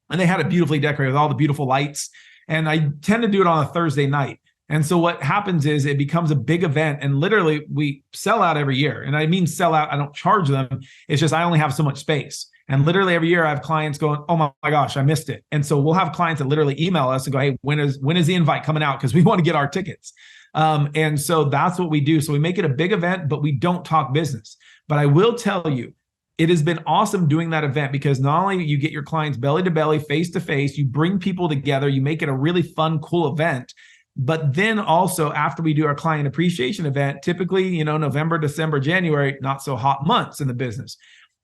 And they had it beautifully decorated with all the beautiful lights. And I tend to do it on a Thursday night. And so what happens is it becomes a big event, and literally we sell out every year. And I mean sell out, I don't charge them. It's just I only have so much space. And literally every year I have clients going, oh my gosh, I missed it. And so we'll have clients that literally email us and go, hey, when is the invite coming out? Because we want to get our tickets. And so that's what we do. So we make it a big event, but we don't talk business. But I will tell you, it has been awesome doing that event because not only you get your clients belly to belly, face to face, you bring people together, you make it a really fun, cool event. But then also after we do our client appreciation event, typically, November, December, January, not so hot months in the business.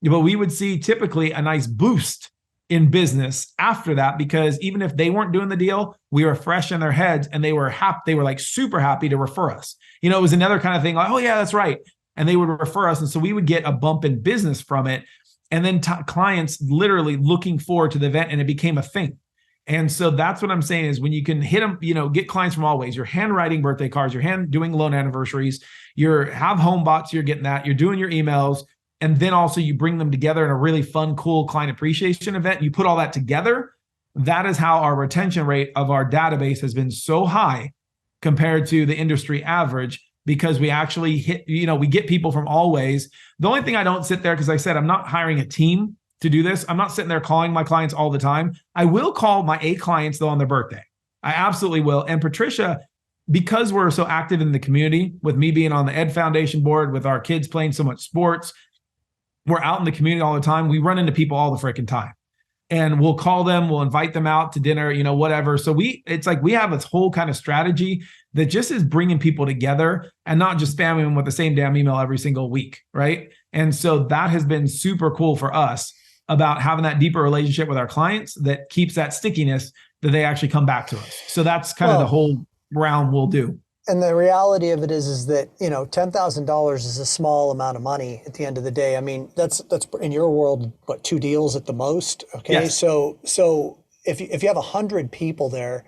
But we would see typically a nice boost in business after that, because even if they weren't doing the deal, we were fresh in their heads and they were happy. They were like super happy to refer us. It was another kind of thing like, oh yeah, that's right. And they would refer us. And so we would get a bump in business from it. And then clients literally looking forward to the event, and it became a thing. And so that's what I'm saying is when you can hit them, get clients from all ways. You're handwriting birthday cards, you're doing loan anniversaries, have home bots, you're getting that, you're doing your emails. And then also you bring them together in a really fun, cool client appreciation event. You put all that together. That is how our retention rate of our database has been so high compared to the industry average, because we actually we get people from all ways. The only thing I don't sit there, because I said, I'm not hiring a team to do this. I'm not sitting there calling my clients all the time. I will call my A clients though on their birthday. I absolutely will. And Patricia, because we're so active in the community, with me being on the Ed Foundation board, with our kids playing so much sports, we're out in the community all the time. We run into people all the freaking time. And we'll call them, we'll invite them out to dinner, whatever. So it's like we have this whole kind of strategy that just is bringing people together and not just spamming them with the same damn email every single week, right? And so that has been super cool for us about having that deeper relationship with our clients that keeps that stickiness that they actually come back to us. So that's kind of the whole round we'll do. And the reality of it is that, $10,000 is a small amount of money at the end of the day. I mean, that's in your world, what, 2 deals at the most? Okay. Yes. So if you have 100 people there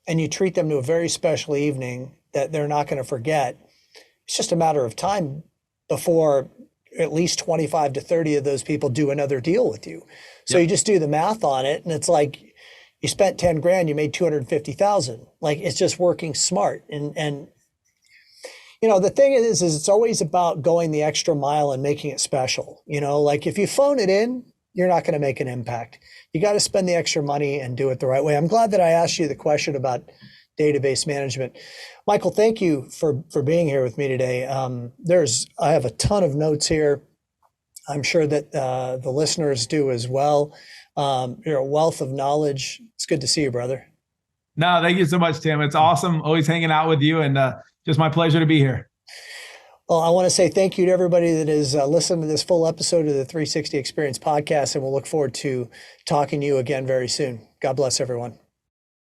and you treat them to a very special evening that they're not going to forget, it's just a matter of time before at least 25 to 30 of those people do another deal with you. So you just do the math on it, and it's like you spent 10 grand, you made 250,000. Like, it's just working smart. And The thing is it's always about going the extra mile and making it special. Like if you phone it in, you're not going to make an impact. You got to spend the extra money and do it the right way. I'm glad that I asked you the question about database management. Michael, thank you for being here with me today. I have a ton of notes here. I'm sure that the listeners do as well. You're a wealth of knowledge. It's good to see you, brother. No, thank you so much, Tim. It's awesome always hanging out with you, and just my pleasure to be here. Well, I want to say thank you to everybody that is listening to this full episode of the 360 Experience podcast, and we'll look forward to talking to you again very soon. God bless everyone.